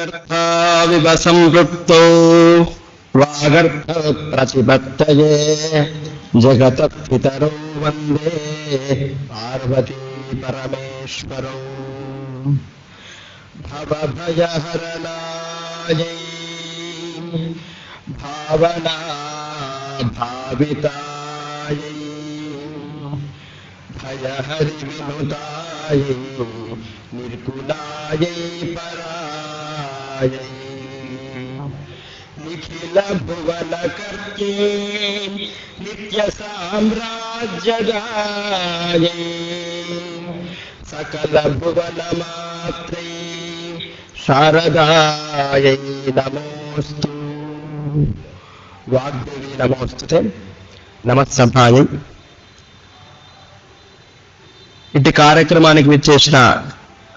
వాగర్థావివ సంపృక్తో వాగర్థ ప్రతిపత్తయే జగతఃపితరౌ వందే పార్వతీ పరమేశ్వరౌ. భవభయహరణాయై భావనా భావితాయై భయహరి వినుతాయై నిర్గుణాయై పరాయై నిఖిల భువన కర్త్యై నిత్య సామ్రాజ్యదాయై సకల భువన మాత్రే శారదాయై నమోస్తు. వాగ్దేవి నమోస్తుతే. నమస్సభాయై. ఇటు కార్యక్రమానికి విచ్చేసిన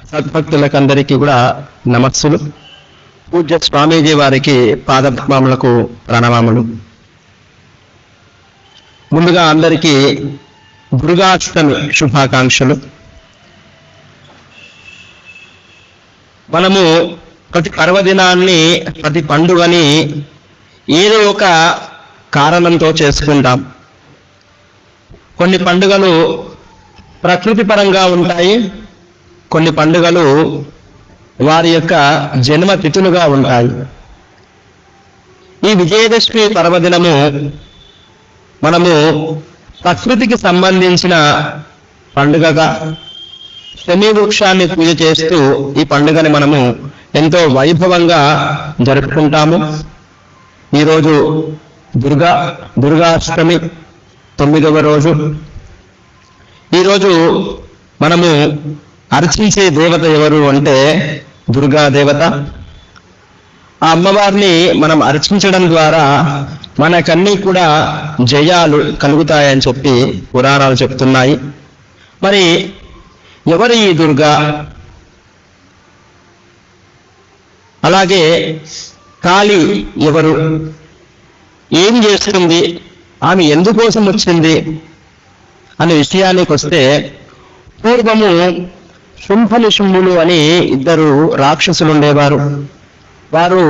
సద్భక్తులకందరికీ కూడా నమస్సులు. పూజ్య స్వామీజీ వారికి పాదపద్మములకు ప్రణామములు. ముందుగా అందరికీ దుర్గాష్టమి శుభాకాంక్షలు. మనము ప్రతి పర్వదినాన్ని, ప్రతి పండుగని ఏదో ఒక కారణంతో చేసుకుంటాం. కొన్ని పండుగలు ప్రకృతి పరంగా ఉంటాయి, కొన్ని పండుగలు వారి యొక్క జన్మతిథులుగా ఉంటాయి. ఈ విజయదశమి పర్వదినము మనము ప్రకృతికి సంబంధించిన పండుగగా శమీ వృక్షాన్ని పూజ చేస్తూ ఈ పండుగని మనము ఎంతో వైభవంగా జరుపుకుంటాము. ఈరోజు దుర్గాష్టమి 9వ రోజు. ఈరోజు మనము అర్చించే దేవత ఎవరు అంటే దుర్గా దేవత. ఆ అమ్మవారిని మనం అర్చించడం ద్వారా మనకన్నీ కూడా జయాలు కలుగుతాయని చెప్పి పురాణాలు చెప్తున్నాయి. మరి ఎవరు ఈ దుర్గా? అలాగే కాళీ ఎవరు? ఏం చేస్తుంది? ఆమె ఎందుకోసం వచ్చింది అనే విషయానికి వస్తే, పూర్వము శుంభనిశుంభులు అని ఇద్దరు రాక్షసులు ఉండేవారు. వారు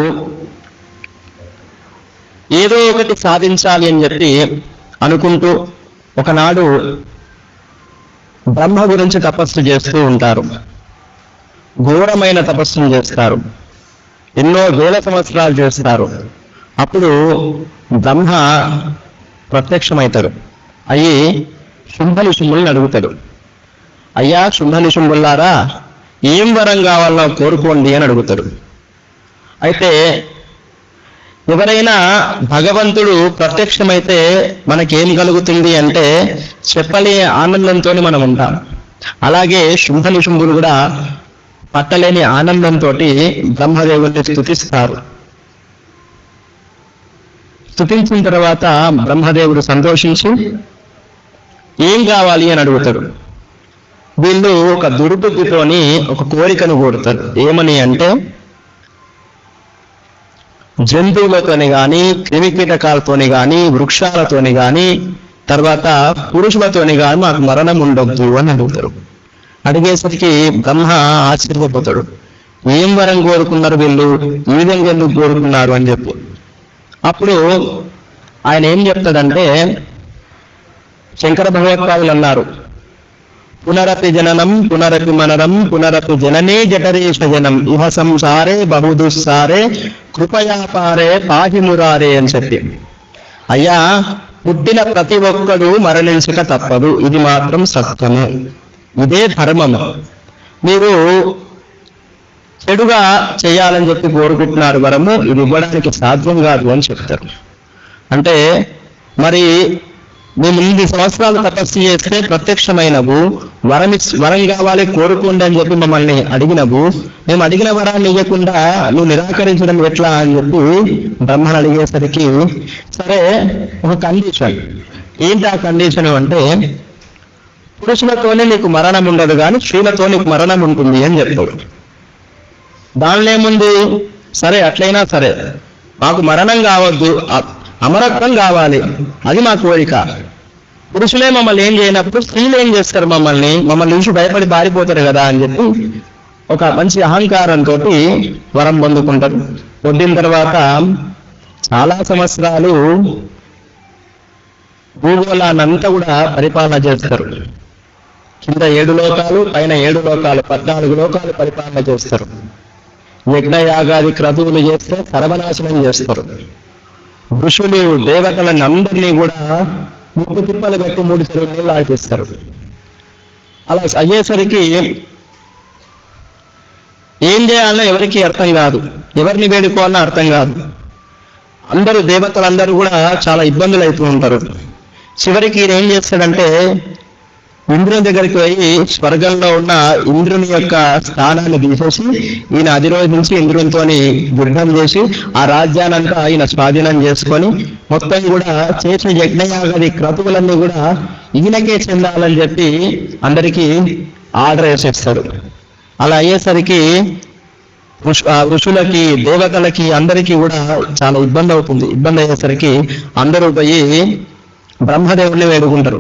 ఏదో ఒకటి సాధించాలి అని చెప్పి అనుకుంటూ ఒకనాడు బ్రహ్మ గురించి తపస్సు చేస్తూ ఉంటారు. ఘోరమైన తపస్సును చేస్తారు, ఎన్నో వేల సంవత్సరాలు చేస్తారు. అప్పుడు బ్రహ్మ ప్రత్యక్షమవుతారు. అయ్యి శుంభనిశుంభుల్ని అడుగుతాడు, అయ్యా శుంభనిశుంభుల్లారా, ఏం వరం కావాలో కోరుకోండి అని అడుగుతాడు. అయితే ఎవరైనా భగవంతుడు ప్రత్యక్షమైతే మనకేం కలుగుతుంది అంటే చెప్పలే ఆనందంతో మనం ఉంటాం. అలాగే శుంభనిశుంభులు కూడా పట్టలేని ఆనందంతో బ్రహ్మదేవుని స్తుతిస్తారు. స్తుతించిన తర్వాత బ్రహ్మదేవుడు సంతోషించి ఏం కావాలి అని అడుగుతాడు. వీళ్ళు ఒక దుర్బుద్ధితోని ఒక కోరికను కోరుతారు. ఏమని అంటే, జంతువులతోని కానీ, క్రిమికీటకాలతోని కానీ, వృక్షాలతోని కానీ, తర్వాత పురుషులతోని కానీ మాకు మరణం ఉండొద్దు అని అడుగుతారు. అడిగేసరికి బ్రహ్మ ఆశ్చర్యపోతాడు. ఏం వరం కోరుకున్నారు వీళ్ళు, ఈ విధంగా ఎందుకు కోరుకున్నారు అని చెప్పి. అప్పుడు ఆయన ఏం చెప్తాడంటే, శంకర భగవత్పాదులు అన్నారు, పునరపి జననం పునరపి మననం పునరపి జననే జఠరేష జనం ఇహ సంసారే బహుదుస్సారే కృపయాపారే పాహిమురారే అని చెప్పి. అయ్యా, పుట్టిన ప్రతి ఒక్కడు మరణించక తప్పదు, ఇది మాత్రం సత్యము, ఇదే ధర్మము. మీరు చెడుగా చేయాలని చెప్పి కోరుకుంటున్నారు వరము, ఇది ఇవ్వడానికి సాధ్యం కాదు అని చెప్తారు. అంటే మరి మేము 8 సంవత్సరాలు తపస్సు చేస్తే ప్రత్యక్షమైనవు, వరం కావాలి కోరుకోండి అని చెప్పి మమ్మల్ని అడిగినవు, మేము అడిగిన వరాన్ని ఇవ్వకుండా నువ్వు నిరాకరించడం ఎట్లా అని చెప్పి బ్రహ్మను అడిగేసరికి, సరే ఒక కండిషన్. ఏంటి ఆ కండిషన్ అంటే, పురుషులతోనే నీకు మరణం ఉండదు కానీ స్త్రీలతో నీకు మరణం ఉంటుంది అని చెప్తాడు. దానిలో ఏముంది, సరే అట్లయినా సరే మాకు మరణం కావద్దు, అమరత్వం కావాలి, అది మా కోరిక. పురుషులే మమ్మల్ని ఏం చేయనప్పుడు స్త్రీలు ఏం చేస్తారు, మమ్మల్ని చూసి భయపడి పారిపోతారు కదా అని చెప్పి ఒక మంచి అహంకారంతో వరం పొందుకుంటారు. పొందిన తర్వాత చాలా సంవత్సరాలు భూగోళాన్నంతా కూడా పరిపాలన చేస్తారు. కింద 7 లోకాలు, పైన 7 లోకాలు, 14 లోకాలు పరిపాలన చేస్తారు. యజ్ఞయాగాది క్రతువులు చేస్తే సర్వనాశనం చేస్తారు. ఋషులు దేవతలను అందరినీ కూడా 3 తిప్పలు పెట్టి 3 చెరువులు నీళ్ళు ఆడిపిస్తారు. అలా అయ్యేసరికి ఏం చేయాలో ఎవరికి అర్థం కాదు, ఎవరిని వేడుకోవాలో అర్థం కాదు. అందరూ దేవతలందరూ కూడా చాలా ఇబ్బందులు అవుతూ ఉంటారు. చివరికి ఈయన ఏం చేస్తాడంటే ఇంద్రుని దగ్గరికి పోయి స్వర్గంలో ఉన్న ఇంద్రుని యొక్క స్థానాన్ని తీసేసి ఈయన అధిరోహించి ఇంద్రునితో యుద్ధం చేసి ఆ రాజ్యానంతా ఆయన స్వాధీనం చేసుకొని మొత్తం కూడా చేసిన యజ్ఞయాగాది క్రతువులన్నీ కూడా ఈయనకే చెందాలని చెప్పి అందరికీ ఆర్డర్ వేసేస్తాడు. అలా అయ్యేసరికి ఋషులకి, దేవతలకి అందరికీ కూడా చాలా ఇబ్బంది అవుతుంది. ఇబ్బంది అయ్యేసరికి అందరూ పోయి బ్రహ్మదేవుడిని వేడుకుంటారు.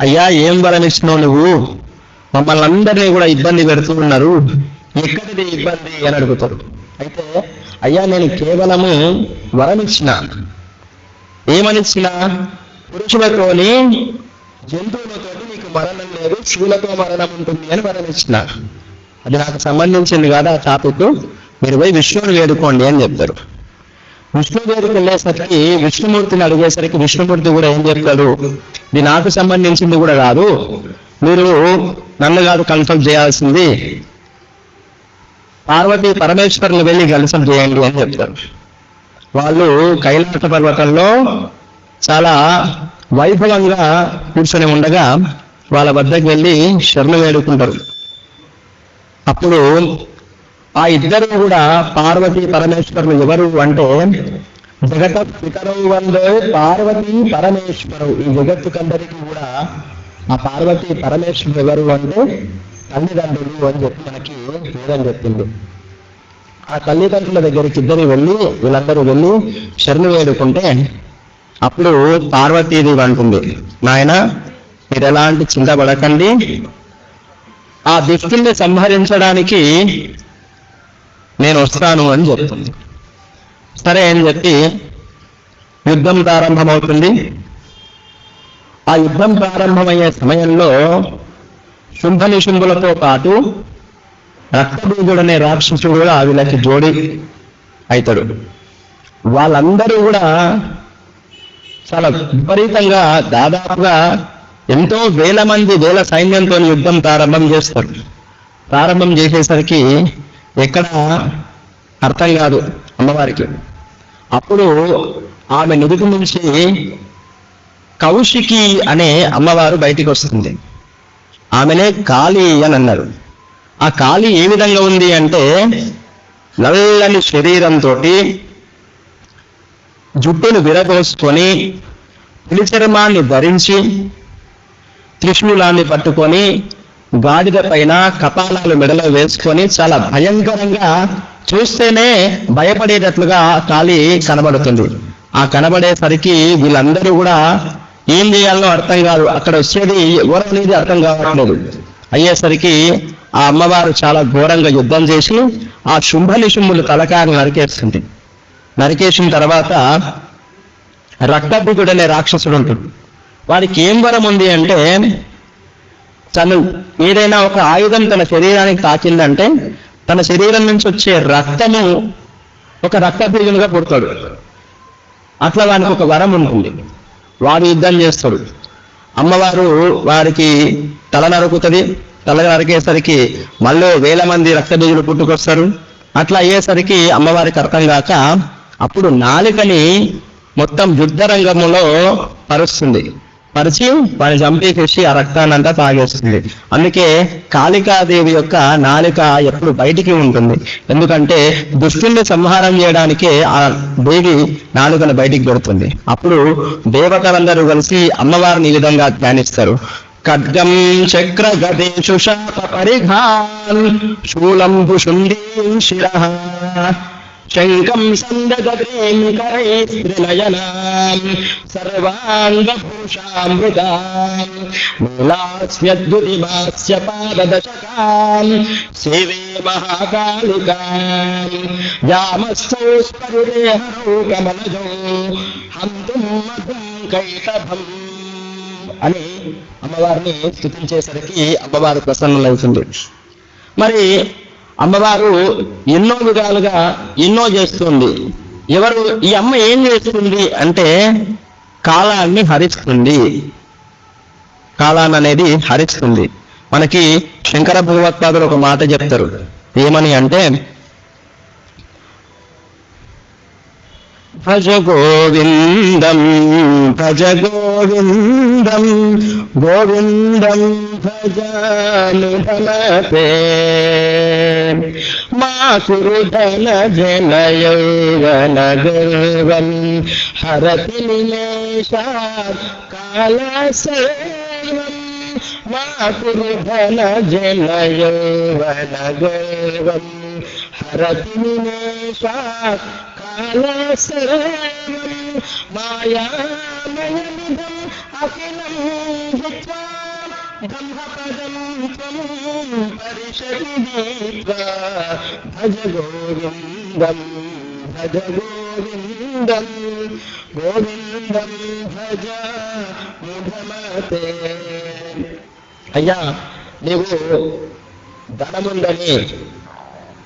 అయ్యా, ఏం వరమిస్తున్నావు నువ్వు? మమ్మల్ని అందరినీ కూడా ఇబ్బంది పెడుతూ ఉన్నారు, ఎక్కడిది ఇబ్బంది అని అడుగుతారు. అయితే అయ్యా, నేను కేవలము వరమిచ్చిన. ఏమనిచ్చిన? పురుషులతోని జంతువులతో నీకు మరణం లేదు, శివులతో మరణం ఉంటుంది అని వరమిచ్చిన. అది నాకు సంబంధించింది కాదు ఆ టాపిక్, మీరు పోయి విష్ణువుని వేడుకోండి అని చెప్తారు. విష్ణు దగ్గరికి వెళ్ళేసరికి విష్ణుమూర్తిని అడిగేసరికి విష్ణుమూర్తి కూడా ఏం చెప్తాడు, ఇది నాకు సంబంధించింది కూడా కాదు, మీరు నన్ను కాదు కన్సల్ట్ చేయాల్సింది, పార్వతీ పరమేశ్వరుని వెళ్ళి కన్సల్ట్ చేయండి అని చెప్తారు. వాళ్ళు కైలాస పర్వతంలో చాలా వైభవంగా కూర్చొని ఉండగా వాళ్ళ వద్దకు వెళ్ళి శరణు వేడుకుంటారు. అప్పుడు ఆ ఇద్దరు కూడా పార్వతీ పరమేశ్వరులు ఎవరు అంటే జగత పితరవు వందే పార్వతీ పరమేశ్వరు. ఈ జగత్తుకందరికీ కూడా ఆ పార్వతీ పరమేశ్వరుడు ఎవరు అంటే తల్లిదండ్రులు అని చెప్పి మనకి వేదం చెప్పింది. ఆ తల్లిదండ్రుల దగ్గరికి ఇద్దరు వెళ్ళి వీళ్ళందరూ వెళ్ళి శరణు వేడుకుంటే అప్పుడు పార్వతీదేవి అంటుంది, నాయన మీరు ఎలాంటి చింతపడకండి, ఆ దుష్టుల్ని సంహరించడానికి నేను వస్తాను అని చెప్తుంది. సరే అని చెప్పి యుద్ధం ప్రారంభమవుతుంది. ఆ యుద్ధం ప్రారంభమయ్యే సమయంలో శుంభ నిశుంభులతో పాటు రక్తబీజుడనే రాక్షసుడు కూడా వీళ్ళకి జోడి అవుతాడు. వాళ్ళందరూ కూడా చాలా విపరీతంగా దాదాపుగా ఎంతో వేల మంది వేల సైన్యంతో యుద్ధం ప్రారంభం చేస్తారు. ప్రారంభం చేసేసరికి ఎక్కడ అర్థం కాదు అమ్మవారికి. అప్పుడు ఆమె నుదుటి నుంచి కౌశికి అనే అమ్మవారు బయటికి వస్తుంది. ఆమెనే కాళీ అని అన్నారు. ఆ కాళీ ఏ విధంగా ఉంది అంటే నల్లని శరీరంతో జుట్టును విరబోసుకొని పులి చర్మాన్ని ధరించి త్రిశూలాన్ని పట్టుకొని గాడిద పైన కపాలాలు మెడలో వేసుకొని చాలా భయంకరంగా చూస్తేనే భయపడేటట్లుగా కాళీ కనబడుతుంది. ఆ కనబడేసరికి వీళ్ళందరూ కూడా ఏం చేయాలో అర్థం కాదు, అక్కడ వచ్చేది ఎవరు అనేది అర్థం కావట్లేదు. అయ్యేసరికి ఆ అమ్మవారు చాలా ఘోరంగా యుద్ధం చేసి ఆ శుంభ నిశుంభులు తలకాయలు నరికేస్తుంది. నరికేసిన తర్వాత రక్తబీజుడనే రాక్షసుడు ఉంటాడు. వాడికి ఏం వరం ఉంది అంటే తను ఏదైనా ఒక ఆయుధం తన శరీరానికి తాకిందంటే తన శరీరం నుంచి వచ్చే రక్తము ఒక రక్తబీజునిగా పుడతాడు. అట్లా వానికి ఒక వరం ఉంటుంది. వాడు యుద్ధం చేస్తాడు. అమ్మవారు వారికి తల నరుకుతుంది. తల నరికేసరికి మళ్ళీ వేల మంది రక్తబీజులు పుట్టుకొస్తారు. అట్లా అయ్యేసరికి అమ్మవారికి అర్థం కాక అప్పుడు నాలుకని మొత్తం యుద్ధ రంగంలో పరుస్తుంది. పరిచి వాడిని చంపేసేసి ఆ రక్తాన్ని అంతా తాగేస్తుంది. అందుకే కాళికాదేవి యొక్క నాలుక ఎప్పుడు బయటికి ఉంటుంది. ఎందుకంటే దుష్టుల్ని సంహారం చేయడానికే ఆ దేవి నాలుకను బయటికి పెడుతుంది. అప్పుడు దేవతలందరూ కలిసి అమ్మవారిని ఈ విధంగా ధ్యానిస్తారు. ఖడ్గం చక్ర గదేషు శాప పరిఘాన్ శూలం భుషుండీం శిరః శంఖం సందగ్రీం కరైస్త్రినయనాం సర్వాంగభూషామృతాం నీలాస్యద్యుతిమాస్య పాదదశకాం సేవే మహాకాళికాం యామస్థౌ స్పరిదేహరౌ కమలజౌ హంతుం మధుం కైటభం అని అమ్మవారిని స్తుతించేసరికి అమ్మవారు ప్రసన్నులవుతుంది. మరి అమ్మవారు ఎన్నో విధాలుగా ఎన్నో చేస్తుంది. ఎవరు ఈ అమ్మ ఏం చేస్తుంది అంటే కాలాన్ని హరిస్తుంది, కాలాన్ని అనేది హరిస్తుంది. మనకి శంకర భగవత్పాదులు ఒక మాట చెప్తారు, ఏమని అంటే భజ గోవిందం భజ గోవిందం గోవిందం భజానుధనతే మా కురుధన జన యౌవన గర్వం హరతి నిమేషాత్ కాల సర్వం మా కురుధన జన యౌవన గర్వం హరతి నిమేషాత్ సర్వం మాయామయమిదం అఖిలం హిత్వా బ్రహ్మపదం త్వం పరిషది దీత్వా భజ గోవిందం భజ గోవిందం గోవిందం భజ ముఢమతే. అయ్యా, నీవు ధనముందని,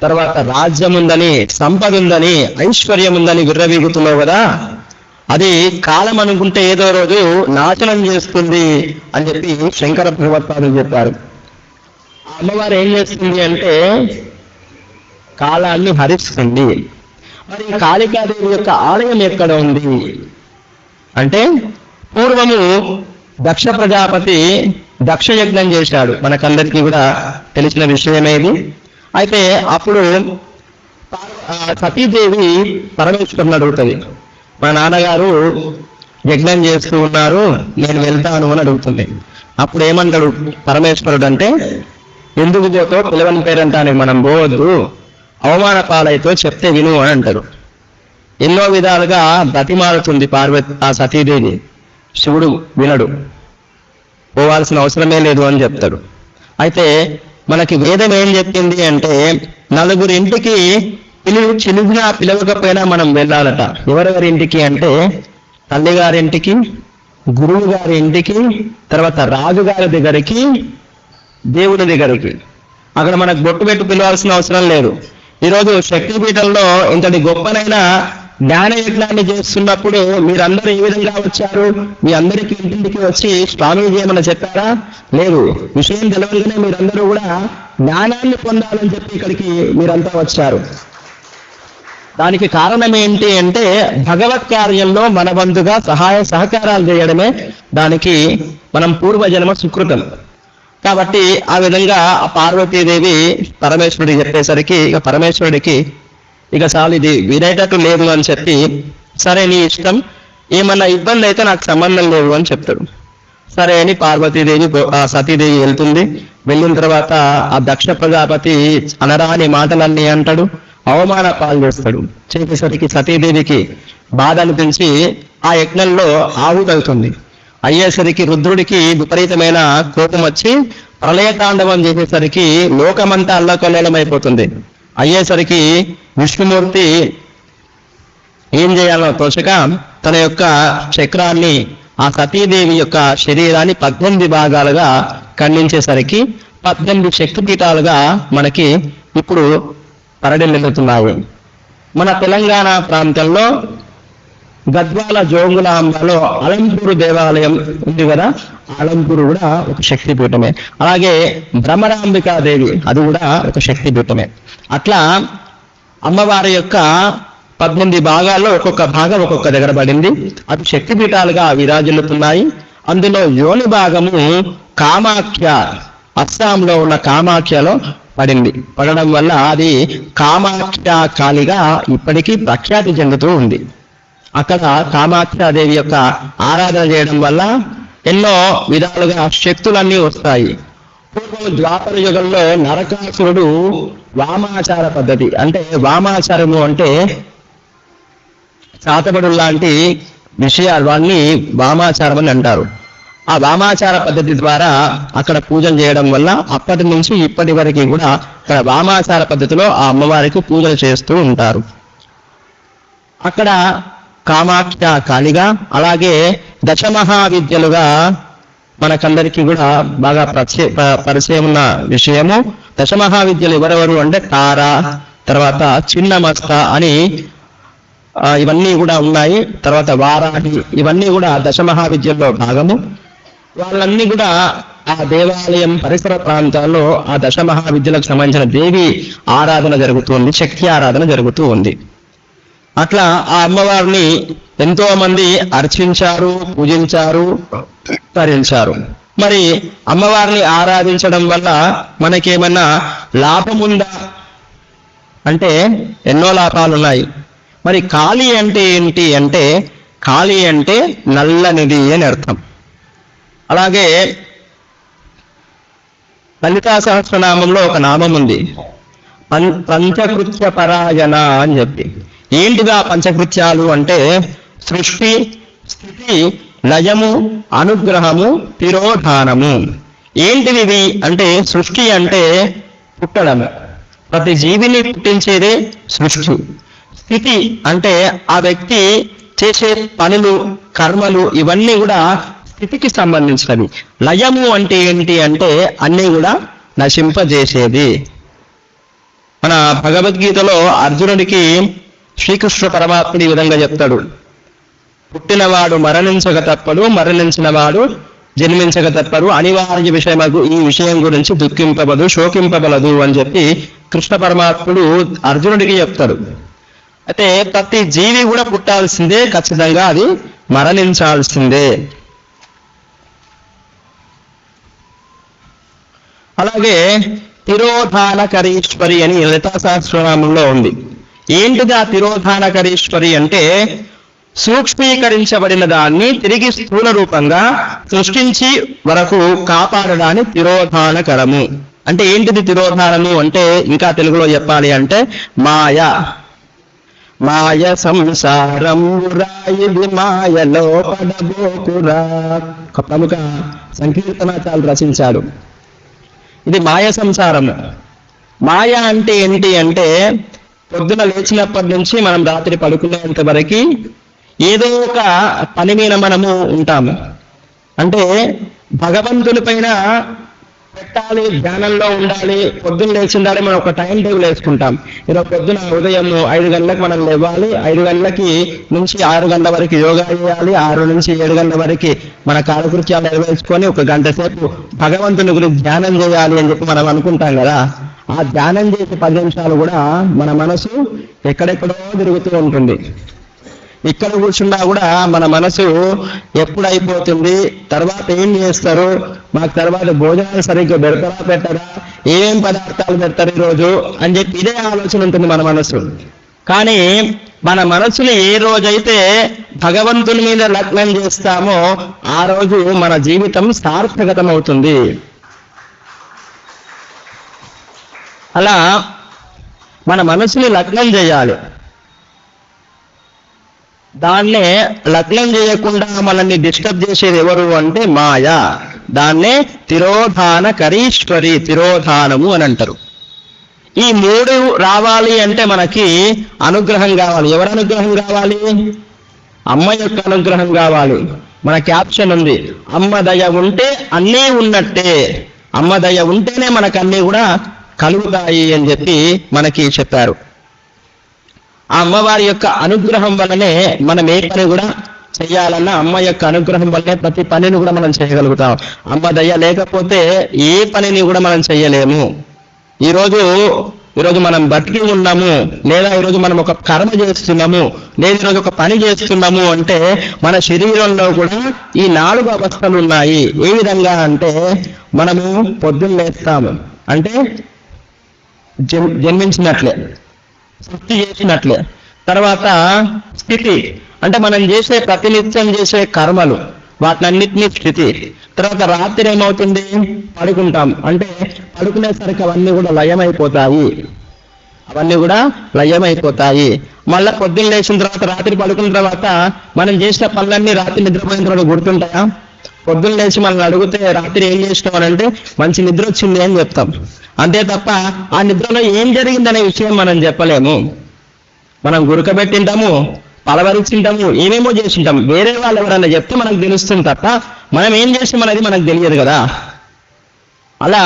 తర్వాత రాజ్యం ఉందని, సంపద ఉందని, ఐశ్వర్యం ఉందని విర్రవీగుతున్నావు కదా, అది కాలం అనుకుంటే ఏదో రోజు నాశనం చేస్తుంది అని చెప్పి శంకర భగవత్పాదులు చెప్పారు. అమ్మవారు ఏం చేస్తుంది అంటే కాలాన్ని హరిస్తుంది. మరి కాళికాదేవి యొక్క ఆలయం ఎక్కడ ఉంది అంటే, పూర్వము దక్ష ప్రజాపతి దక్ష యజ్ఞం చేశాడు, మనకందరికీ కూడా తెలిసిన విషయమేది. అయితే అప్పుడు సతీదేవి పరమేశ్వరుని అడుగుతుంది, మా నాన్నగారు యజ్ఞం చేస్తూ ఉన్నారు, నేను వెళ్తాను అని అడుగుతుంది. అప్పుడు ఏమంటాడు పరమేశ్వరుడు అంటే, ఎందుకు పోతో పిలవని పేరంటానే మనం పోవద్దు, అవమాన పాలైతో చెప్తే విను అని అంటారు. ఎన్నో విధాలుగా బ్రతిమాలుతుంది పార్వతి ఆ సతీదేవి. శివుడు వినడు, పోవాల్సిన అవసరమే లేదు అని చెప్తాడు. అయితే మనకి వేదం ఏం చెప్పింది అంటే, నలుగురి ఇంటికి చిలుగుగా పిలవకపోయినా మనం వెళ్ళాలట. ఎవరెవరి ఇంటికి అంటే, తల్లిగారింటికి, గురువు గారి ఇంటికి, తర్వాత రాజుగారి దగ్గరికి, దేవుని దగ్గరికి. అక్కడ మనకు బొట్టు పెట్టి పిలవాల్సిన అవసరం లేదు. ఈరోజు శక్తిపీఠంలో ఇంతటి గొప్పనైన జ్ఞాన యజ్ఞాన్ని చేస్తున్నప్పుడు మీరందరూ ఏ విధంగా వచ్చారు? మీ అందరికీ ఇంటింటికి వచ్చి స్వామీజీ ఏమన్నా చెప్పారా? లేదు. విషయం తెలవగానే మీరందరూ కూడా జ్ఞానాన్ని పొందాలని చెప్పి ఇక్కడికి మీరంతా వచ్చారు. దానికి కారణం ఏంటి అంటే, భగవత్ కార్యంలో మన వంతుగా సహాయ సహకారాలు చేయడమే దానికి మనం పూర్వజన్మ సుకృతం. కాబట్టి ఆ విధంగా ఆ పార్వతీదేవి పరమేశ్వరుడికి చెప్పేసరికి ఇక పరమేశ్వరుడికి ఇక చాలు, ఇది వినేటట్టు లేదు అని చెప్పి, సరే నీ ఇష్టం, ఏమన్నా ఇబ్బంది అయితే నాకు సంబంధం లేదు అని చెప్తాడు. సరే అని పార్వతీదేవి ఆ సతీదేవి వెళ్తుంది. వెళ్ళిన తర్వాత ఆ దక్ష ప్రజాపతి అనరాని మాటలన్నీ అంటాడు, అవమాన పాలు చేస్తాడు. చేసేసరికి సతీదేవికి బాధ అనిపించి ఆ యజ్ఞంలో ఆహుతవుతుంది. అయ్యేసరికి రుద్రుడికి విపరీతమైన కోపం వచ్చి ప్రళయతాండవం చేసేసరికి లోకమంతా అల్లకల్లోలమైపోతుంది. అయ్యేసరికి విష్ణుమూర్తి ఏం చేయాలో తోచక తన యొక్క చక్రాన్ని ఆ సతీదేవి యొక్క శరీరాన్ని 18 భాగాలుగా ఖండించేసరికి 18 శక్తిపీఠాలుగా మనకి ఇప్పుడు పరడిల్లుతున్నాయి. మన తెలంగాణ ప్రాంతంలో గద్వాల జోగులాంబలో అలంపూరు దేవాలయం ఉంది కదా, అలంపూరు కూడా ఒక శక్తిపీఠమే. అలాగే భ్రమరాంబికాదేవి, అది కూడా ఒక శక్తిపీఠమే. అట్లా అమ్మవారి యొక్క 18 భాగాల్లో ఒక్కొక్క భాగం ఒక్కొక్క దగ్గర పడింది. అవి శక్తిపీఠాలుగా విరాజిల్లుతున్నాయి. అందులో యోని భాగము కామాఖ్య, అస్సాంలో ఉన్న కామాఖ్యలో పడింది. పడడం వల్ల అది కామాఖ్య కాళిగా ఇప్పటికీ ప్రఖ్యాతి చెందుతూ ఉంది. అక్కడ కామాఖ్యాదేవి యొక్క ఆరాధన చేయడం వల్ల ఎన్నో విధాలుగా శక్తులన్నీ వస్తాయి. పూర్వం ద్వాపర యుగంలో నరకాసురుడు వామాచార పద్ధతి, అంటే వామాచారము అంటే చాతబడు లాంటి విషయాలు, వాడిని వామాచారం అని అంటారు. ఆ వామాచార పద్ధతి ద్వారా అక్కడ పూజలు చేయడం వల్ల అప్పటి నుంచి ఇప్పటి వరకు కూడా అక్కడ వామాచార పద్ధతిలో ఆ అమ్మవారికి పూజలు చేస్తూ ఉంటారు. అక్కడ కామాఖ్య కాళిగా, అలాగే దశమహావిద్యలుగా మనకందరికీ కూడా బాగా పరిచయం ఉన్న విషయము. దశమహావిద్యలు ఎవరెవరు అంటే తార, తర్వాత చిన్నమస్త అని ఇవన్నీ కూడా ఉన్నాయి. తర్వాత వారాహి, ఇవన్నీ కూడా దశమహావిద్యల్లో భాగము. వాళ్ళన్నీ కూడా ఆ దేవాలయం పరిసర ప్రాంతాల్లో ఆ దశమహావిద్యలకు సంబంధించిన దేవి ఆరాధన జరుగుతుంది, శక్తి ఆరాధన జరుగుతూ ఉంది. అట్లా ఆ అమ్మవారిని ఎంతో మంది అర్చించారు, పూజించారు, తరించారు. మరి అమ్మవారిని ఆరాధించడం వల్ల మనకేమన్నా లాభం ఉందా అంటే ఎన్నో లాభాలు ఉన్నాయి. మరి కాళీ అంటే ఏంటి అంటే, కాళీ అంటే నల్లనిది అని అర్థం. అలాగే లలితా సహస్రనామంలో ఒక నామం ఉంది, పంచకృత్య పరాయణ అని చెప్పి. ఏంటిగా పంచకృత్యాలు అంటే సృష్టి, స్థితి, లయము, అనుగ్రహము, తిరోధానము. ఏంటివి ఇవి అంటే, సృష్టి అంటే పుట్టడము, ప్రతి జీవిని పుట్టించేదే సృష్టి. స్థితి అంటే ఆ వ్యక్తి చేసే పనులు, కర్మలు, ఇవన్నీ కూడా స్థితికి సంబంధించినవి. లయము అంటే ఏంటి అంటే అన్నీ కూడా నశింపజేసేది. మన భగవద్గీతలో అర్జునుడికి శ్రీకృష్ణ పరమాత్ముడు ఈ విధంగా చెప్తాడు, పుట్టినవాడు మరణించక తప్పడు, మరణించిన వాడు జన్మించక తప్పడు, అనివార్య విషయమగు ఈ విషయం గురించి దుఃఖింపబదు, శోకింపబలదు అని చెప్పి కృష్ణ పరమాత్ముడు అర్జునుడికి చెప్తాడు. అయితే ప్రతి జీవి కూడా పుట్టాల్సిందే, ఖచ్చితంగా అది మరణించాల్సిందే. అలాగే తిరోధానకరీశ్వరి అని లలితా సహస్రనామంలో ఉంది. ఏంటిది ఆ తిరోధానకరీశ్వరి అంటే, సూక్ష్మీకరించబడిన దాన్ని తిరిగి స్థూల రూపంగా సృష్టించి వరకు కాపాడడాన్ని తిరోధానకరము. అంటే ఏంటిది తిరోధానము అంటే, ఇంకా తెలుగులో చెప్పాలి అంటే మాయ. మాయ సంసారం ఇది మాయలో పడబోకురా. ఒక ప్రముఖ సంకీర్తనాచార్యులు రచించాడు. ఇది మాయ సంసారము. మాయ అంటే ఏంటి అంటే, పొద్దున లేచినప్పటి నుంచి మనం రాత్రి పడుకునేంత వరకు ఏదో ఒక పని మీద మనము ఉంటాము. అంటే భగవంతుని పైన పెట్టాలి, ధ్యానంలో ఉండాలి, పొద్దున్న లేచి ఉండాలి. మనం ఒక టైం టేబుల్ వేసుకుంటాం. ఈరోజు పొద్దున ఉదయం 5 గంటలకు మనం లేవాలి, 5 గంటలకి నుంచి 6 గంటల వరకు యోగా చేయాలి, 6 నుంచి 7 గంటల వరకు మన కాలకృత్యాలు నెరవేర్చుకొని 1 గంట సేపు భగవంతుని గురించి ధ్యానం చేయాలి అని చెప్పి మనం అనుకుంటాం కదా. ఆ ధ్యానం చేసే 10 నిమిషాలు కూడా మన మనసు ఎక్కడెక్కడో తిరుగుతూ ఉంటుంది. ఇక్కడ కూర్చున్నా కూడా మన మనసు ఎప్పుడైపోతుంది, తర్వాత ఏం చేస్తారు, మాకు తర్వాత భోజనాలు సరిగ్గా పెడతారా పెట్టరా, ఏం పదార్థాలు పెడతారు ఈరోజు అని చెప్పి ఇదే ఆలోచన ఉంటుంది మన మనసు. కానీ మన మనసుని ఏ రోజైతే భగవంతుని మీద లగ్నం చేస్తామో ఆ రోజు మన జీవితం సార్థకతం అవుతుంది. అలా మన మనసుని లగ్నం చేయాలి. దాన్నే లగ్నం చేయకుండా మనల్ని డిస్టర్బ్ చేసేది ఎవరు అంటే మాయ. దాన్నే తిరోధానకరీశ్వరి, తిరోధానము అని అంటారు. ఈ 3 రావాలి అంటే మనకి అనుగ్రహం కావాలి. ఎవరి అనుగ్రహం కావాలి? అమ్మ యొక్క అనుగ్రహం కావాలి. మన క్యాప్షన్ ఉంది, అమ్మ దయ ఉంటే అన్నీ ఉన్నట్టే. అమ్మ దయ ఉంటేనే మనకు అన్నీ కూడా కలుగుతాయి అని చెప్పి మనకి చెప్పారు. ఆ అమ్మవారి యొక్క అనుగ్రహం వల్లనే మనం ఏ పని కూడా చెయ్యాలన్నా అమ్మ యొక్క అనుగ్రహం వల్లనే ప్రతి పనిని కూడా మనం చేయగలుగుతాం. అమ్మ దయ లేకపోతే ఏ పనిని కూడా మనం చెయ్యలేము. ఈరోజు మనం బతికి ఉన్నాము, లేదా ఈరోజు మనం ఒక కర్మ చేస్తున్నాము, లేదా ఈరోజు ఒక పని చేస్తున్నాము అంటే మన శరీరంలో కూడా ఈ 4 అవస్థలు ఉన్నాయి. ఏ విధంగా అంటే, మనము పొద్దున్న లేస్తాము అంటే జన్మించినట్లే, సృష్టి చేసినట్లే. తర్వాత స్థితి అంటే మనం చేసే ప్రతినిత్యం చేసే కర్మలు, వాటినన్నిటినీ స్థితి. తర్వాత రాత్రి ఏమవుతుంది, పడుకుంటాం. అంటే పడుకునేసరికి అవన్నీ కూడా లయమైపోతాయి. మళ్ళీ పొద్దున్న లేచిన తర్వాత, రాత్రి పడుకున్న తర్వాత మనం చేసిన పనులన్నీ రాత్రి నిద్రపోయిన తర్వాత గుర్తుంటాయా? పొద్దున్న లేచి మనల్ని అడిగితే రాత్రి ఏం చేసినామనంటే మంచి నిద్ర వచ్చింది అని చెప్తాం. అంతే తప్ప ఆ నిద్రలో ఏం జరిగిందనే విషయం మనం చెప్పలేము. మనం గురకబెట్టింటాము, పలవరించింటాము, ఏమేమో చేసింటాము. వేరే వాళ్ళు ఎవరైనా చెప్తే మనకు తెలుస్తుంది తప్ప మనం ఏం చేసాం అనేది మనకు తెలియదు కదా. అలా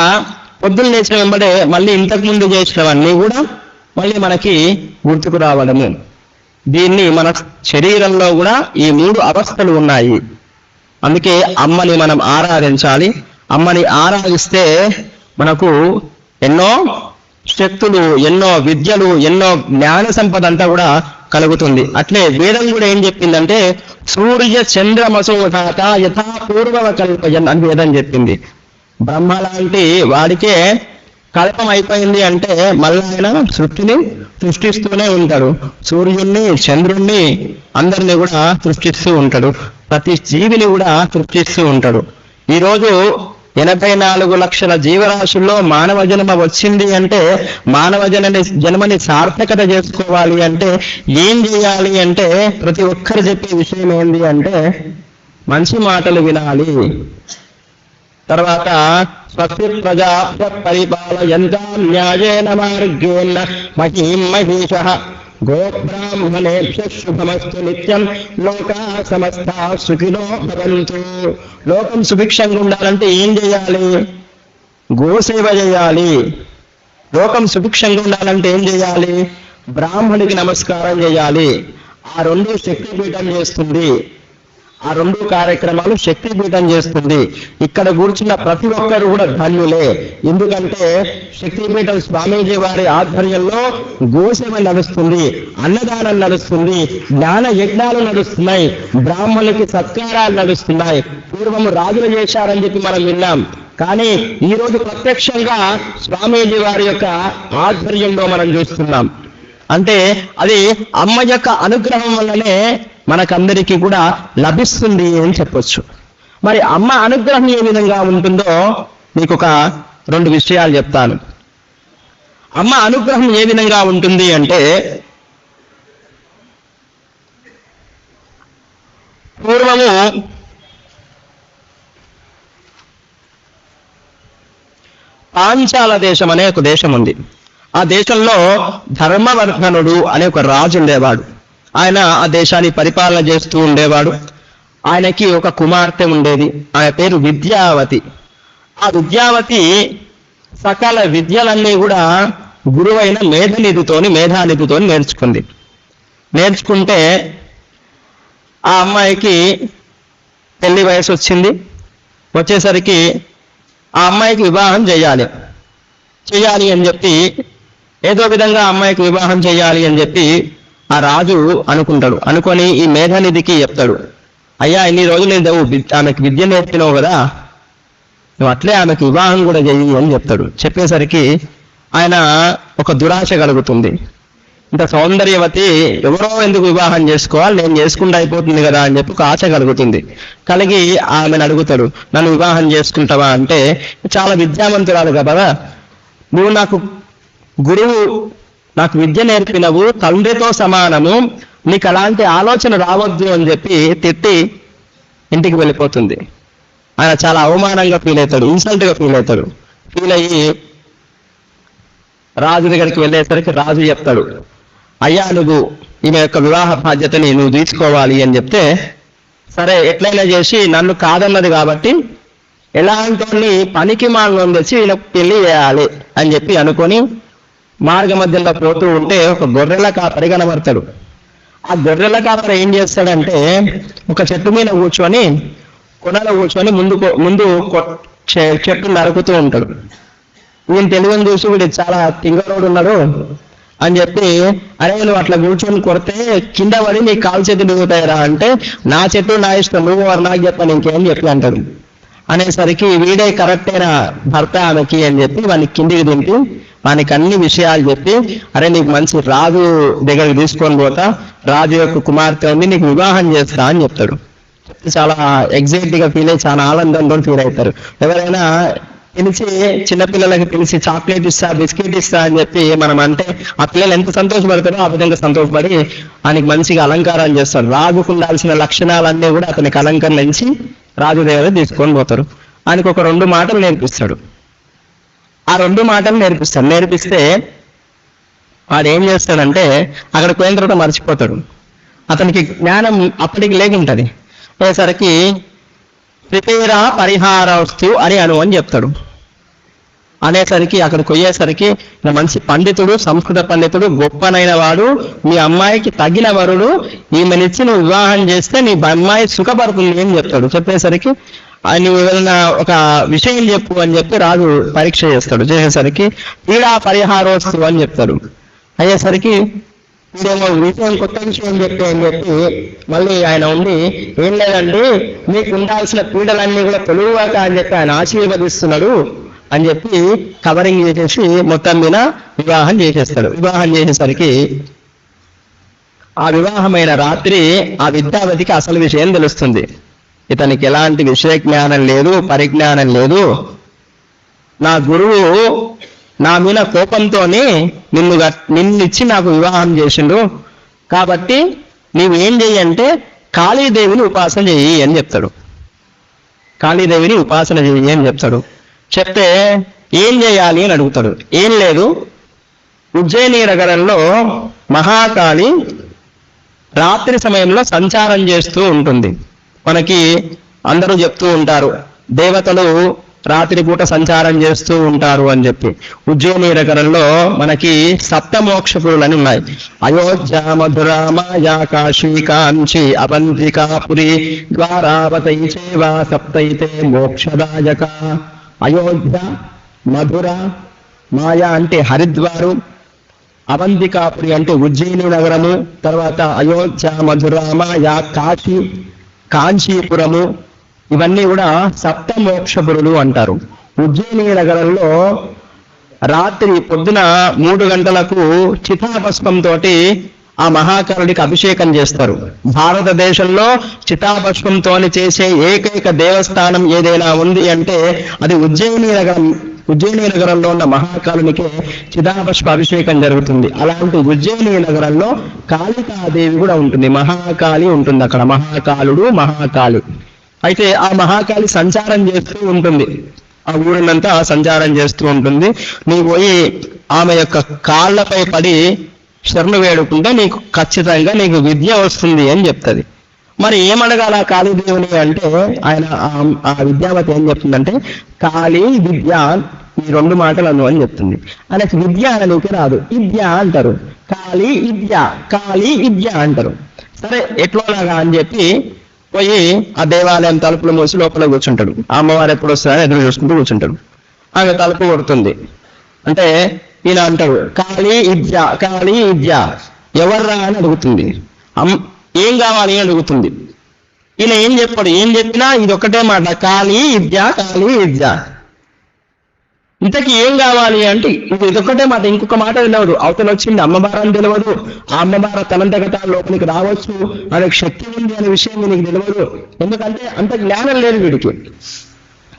పొద్దున్న లేచిన వెంబడే మళ్ళీ ఇంతకు ముందు చేసినవన్నీ కూడా మళ్ళీ మనకి గుర్తుకు రావడము. దీన్ని మన శరీరంలో కూడా ఈ 3 అవస్థలు ఉన్నాయి. అందుకే అమ్మని మనం ఆరాధించాలి. అమ్మని ఆరాధిస్తే మనకు ఎన్నో శక్తులు, ఎన్నో విద్యలు, ఎన్నో జ్ఞాన సంపద అంతా కూడా కలుగుతుంది. అట్లే వేదం కూడా ఏం చెప్పిందంటే సూర్య చంద్రమసోధాత యథా పూర్వవ కల్పయన్ అని వేదం చెప్పింది. బ్రహ్మ లాంటి వాడికే కల్పం అయిపోయింది అంటే మళ్ళీ ఆయన సృష్టిని సృష్టిస్తూనే ఉంటాడు. సూర్యుణ్ణి, చంద్రుణ్ణి అందరినీ కూడా సృష్టిస్తూ ఉంటాడు. ప్రతి జీవిని కూడా సృష్టిస్తూ ఉంటాడు. ఈరోజు 84 లక్షల జీవరాశుల్లో మానవ జన్మ వచ్చింది అంటే మానవ జన్మని సార్థకత చేసుకోవాలి అంటే ఏం చేయాలి అంటే ప్రతి ఒక్కరు చెప్పే విషయం ఏంటి అంటే మంచి మాటలు వినాలి. తర్వాత స్వస్తి ప్రజా పరిపాలయంతాం న్యాయేన మార్గేణ మహీం మహీషః గోబ్రాహ్మణేభ్యః శుభమస్తు నిత్యం లోకా సమస్తా సుఖినో భవంతు. లోకం సుభిక్షంగా ఉండాలంటే ఏం చేయాలి? గోసేవ చేయాలి. లోకం సుభిక్షంగా ఉండాలంటే ఏం చేయాలి? బ్రాహ్మణుడికి నమస్కారం చేయాలి. ఆ 2 శక్తిపీఠం చేస్తుంది. ఆ 2 కార్యక్రమాలు శక్తిపీఠం చేస్తుంది. ఇక్కడ కూర్చున్న ప్రతి ఒక్కరు కూడా ధన్యులే. ఎందుకంటే శక్తిపీఠం స్వామీజీ వారి ఆధ్వర్యంలో గోసేవ నడుస్తుంది, అన్నదానం నడుస్తుంది, జ్ఞాన యజ్ఞాలు నడుస్తున్నాయి, బ్రాహ్మణులకి సత్కారాలు నడుస్తున్నాయి. పూర్వము రాజులు చేశారని చెప్పి మనం విన్నాం. కానీ ఈ రోజు ప్రత్యక్షంగా స్వామీజీ వారి యొక్క ఆధ్వర్యంలో మనం చూస్తున్నాం. అంటే అది అమ్మ యొక్క అనుగ్రహం వల్లనే మనకందరికీ కూడా లభిస్తుంది అని చెప్పొచ్చు. మరి అమ్మ అనుగ్రహం ఏ విధంగా ఉంటుందో మీకు ఒక 2 విషయాలు చెప్తాను. అమ్మ అనుగ్రహం ఏ విధంగా ఉంటుంది అంటే పూర్వము పాంచాల దేశం అనే ఒక దేశం ఉంది. ఆ దేశంలో ధర్మవర్ధనుడు అనే ఒక రాజు ఉండేవాడు. ఆయన ఆ దేశాన్ని పరిపాలన చేస్తూ ఉండేవాడు. ఆయనకి ఒక కుమార్తె ఉండేది. ఆమె పేరు విద్యావతి. ఆ విద్యావతి సకల విద్యలన్నీ కూడా గురువైన మేధానిధితోని నేర్చుకుంటే ఆ అమ్మాయికి పెళ్లి వయసు వచ్చింది. వచ్చేసరికి ఆ అమ్మాయికి వివాహం చేయాలి అని చెప్పి ఏదో విధంగా అమ్మాయికి వివాహం చేయాలి అని చెప్పి ఆ రాజు అనుకుంటాడు. అనుకొని ఈ మేధానిధికి చెప్తాడు, అయ్యా ఇన్ని రోజులు నువ్వు ఆమెకి విద్య నేర్పినావు కదా, నువ్వు అట్లే ఆమెకి వివాహం కూడా చెయ్యి అని చెప్తాడు. చెప్పేసరికి ఆయన ఒక దురాశ కలుగుతుంది. ఇంత సౌందర్యవతి ఎవరో ఎందుకు వివాహం చేసుకోవాలి, నేను చేసుకుంటూ అయిపోతుంది కదా అని చెప్పి ఒక ఆశ కలుగుతుంది. కలిగి ఆమెను అడుగుతాడు, నన్ను వివాహం చేసుకుంటావా అంటే, చాలా విద్యావంతురాలు కదా, నువ్వు నాకు గురువు, నాకు విద్య నేర్పినవు, తండ్రితో సమానము, నీకు అలాంటి ఆలోచన రావద్దు అని చెప్పి తిట్టి ఇంటికి వెళ్ళిపోతుంది. ఆయన చాలా అవమానంగా ఫీల్ అవుతాడు, ఇన్సల్ట్గా ఫీల్ అయ్యి రాజు దగ్గరికి వెళ్ళేసరికి రాజు చెప్తాడు, అయ్యా నువ్వు ఈమె యొక్క వివాహ బాధ్యతని నువ్వు తీసుకోవాలి అని చెప్తే, సరే ఎట్లయినా చేసి నన్ను కాదన్నది కాబట్టి ఎలాంటి పనికి మాలను తెచ్చి వీళ్ళకి పెళ్లి చేయాలి అని చెప్పి అనుకొని మార్గ మధ్యలో పోతూ ఉంటే ఒక గొర్రెల కాపరి కనబడతాడు. ఆ గొర్రెల కాపరి ఏం చేస్తాడంటే ఒక చెట్టు మీద కూర్చొని, కొనలో కూర్చొని ముందు చెట్టు నరుకుతూ ఉంటాడు. ఈయన తెలివిని చూసి వీడు చాలా తింగరోడు ఉన్నాడు అని చెప్పి, అరే నువ్వు అట్లా కూర్చొని కొడితే కింద పడి నీ కాలు చేతులు దిగుతాయిరా అంటే, నా చెట్టు నా ఇష్టం, నువ్వు వారు నాకు చెప్పాను ఇంకేం చెప్పి అంటాడు. అనేసరికి వీడే కరెక్ట్ అయిన భర్త ఆమెకి అని చెప్పి వాడిని కిందికి దింపి వానికి అన్ని విషయాలు చెప్పి, అరే నీకు మంచి రాజు దగ్గరికి తీసుకొని పోతా, రాజు యొక్క కుమార్తె ఉంది, నీకు వివాహం చేస్తా అని చెప్తాడు. చాలా ఎగ్జైట్ గా ఫీల్ అయ్యి చాలా ఆనందంతో ఫీల్ అవుతారు. ఎవరైనా పిలిచి చిన్నపిల్లలకి పిలిచి చాక్లెట్ ఇస్తా బిస్కెట్ ఇస్తా అని చెప్పి మనం అంటే ఆ పిల్లలు ఎంత సంతోషపడతారో ఆ విధంగా సంతోషపడి ఆయనకి మంచిగా అలంకారాలు చేస్తారు. రాజుకు ఉండాల్సిన లక్షణాలన్నీ కూడా అతనికి అలంకరించి రాజు దగ్గర తీసుకొని పోతారు. ఆయనకు ఒక 2 మాటలు నేర్పిస్తాడు. ఆ 2 మాటలు నేర్పిస్తే వాడు ఏం చేస్తాడంటే అక్కడికి పోయిన తర్వాత మర్చిపోతాడు. అతనికి జ్ఞానం అప్పటికి లేకుంటది. పోయేసరికి ప్రిపేరా పరిహారస్తు అని చెప్తాడు. అనేసరికి అక్కడికి పోయేసరికి మంచి పండితుడు, సంస్కృత పండితుడు, గొప్పనైన వాడు, మీ అమ్మాయికి తగిన వరుడు, ఈమెనిచ్చి నువ్వు వివాహం చేస్తే నీ అమ్మాయి సుఖపడుతుంది అని చెప్తాడు. చెప్పేసరికి నువ్వు ఏదైనా ఒక విషయం చెప్పు అని చెప్పి రాజు పరీక్ష చేసేసరికి క్రీడా పరిహారోస్తు అని చెప్తాడు. అయ్యేసరికి ఇదేమో విషయం కొత్త విషయం అని చెప్పి మళ్ళీ ఆయన ఉండి ఏం లేదండి మీకు ఉండాల్సిన పీడలన్నీ కూడా తొలుగాక అని చెప్పి ఆయన ఆశీర్వదిస్తున్నాడు అని చెప్పి కవరింగ్ చేసేసి మొత్తం మీద వివాహం చేసేస్తాడు. వివాహం చేసేసరికి ఆ వివాహమైన రాత్రి ఆ విద్యావతికి అసలు విషయం తెలుస్తుంది. ఇతనికి ఎలాంటి విషయ జ్ఞానం లేదు, పరిజ్ఞానం లేదు. నా గురువు నా మీద కోపంతోనే నిన్నిచ్చి నాకు వివాహం చేసిండు, కాబట్టి నీవేం చెయ్యంటే కాళీదేవిని ఉపాసన చెయ్యి అని చెప్తాడు. కాళీదేవిని ఉపాసన చెయ్యి అని చెప్తాడు. చెప్తే ఏం చేయాలి అని అడుగుతాడు. ఏం లేదు, ఉజ్జయిని నగరంలో మహాకాళి రాత్రి సమయంలో సంచారం చేస్తూ ఉంటుంది. మనకి అందరూ చెప్తూ ఉంటారు దేవతలు రాత్రి పూట సంచారం చేస్తూ ఉంటారు అని చెప్పి. ఉజ్జయిని నగరంలో మనకి 7 మోక్షపురులని ఉన్నాయి. అయోధ్య, మధుర, మాయా, కాశీ, కాంచి, అవంతికాపురి, ద్వారావతై చేవ సప్తైతే మోక్షదాయక. అయోధ్య, మధుర, మాయా అంటే హరిద్వారు, అవంతికాపురి అంటే ఉజ్జయిని నగరము, తర్వాత అయోధ్య, మధుర, మాయా, కాశీ, కాంచీపురము, ఇవన్నీ కూడా 7 మోక్షపురులు అంటారు. ఉజ్జయిని నగరంలో రాత్రి పొద్దున 3 గంటలకు చితాభస్మంతో ఆ మహాకాళుడికి అభిషేకం చేస్తారు. భారతదేశంలో చితాభస్మంతో చేసే ఏకైక దేవస్థానం ఏదైనా ఉంది అంటే అది ఉజ్జయిని నగరం. ఉజ్జయిని నగరంలో ఉన్న మహాకాళునికి చితాభస్మ అభిషేకం జరుగుతుంది. అలాంటి ఉజ్జయిని నగరంలో కాళికాదేవి కూడా ఉంటుంది, మహాకాళి ఉంటుంది అక్కడ. మహాకాళుడు, మహాకాళి. అయితే ఆ మహాకాళి సంచారం చేస్తూ ఉంటుంది, ఆ ఊరినంతా సంచారం చేస్తూ ఉంటుంది. నీవు పోయి ఆమె యొక్క కాళ్ళపై పడి శరణు వేడుకుంటే నీకు ఖచ్చితంగా నీకు విద్య వస్తుంది అని చెప్తుంది. మరి ఏమడగాల కాళీదేవుని అంటే ఆయన ఆ విద్యావతి ఏం చెప్తుందంటే కాళీ విద్య, ఈ 2 మాటలు అని చెప్తుంది. ఆయనకి విద్య అనడానికి రాదు, విద్య అంటారు. కాళీ విద్య, కాళీ విద్య అంటారు. సరే ఎట్లోలాగా అని చెప్పి పోయి ఆ దేవాలయం తలుపులు మూసి లోపల కూర్చుంటాడు. అమ్మవారు ఎప్పుడు వస్తారని ఎదురు చూసుకుంటూ కూర్చుంటాడు. ఆమె తలుపు కొడుతుంది. అంటే ఈయన అంటాడు కాళీ విద్య, కాళీ విద్య, ఎవర్రా అని అడుగుతుంది. ఏం కావాలి అని అడుగుతుంది. ఈయన ఏం చెప్పాడు, ఏం చెప్పినా ఇది ఒక్కటే మాట, కాళీ విద్య, కాళీ విద్య. ఇంతకీ ఏం కావాలి అంటే ఇదొక్కటే మాట, ఇంకొక మాట తెలియదు. అవతల వచ్చింది అమ్మవారని తెలియదు, ఆ అమ్మవారు తనంతగత లోపలికి రావచ్చు, మనకు శక్తి ఉంది అనే విషయం నీకు తెలియదు. ఎందుకంటే అంత జ్ఞానం లేదు వీడికి.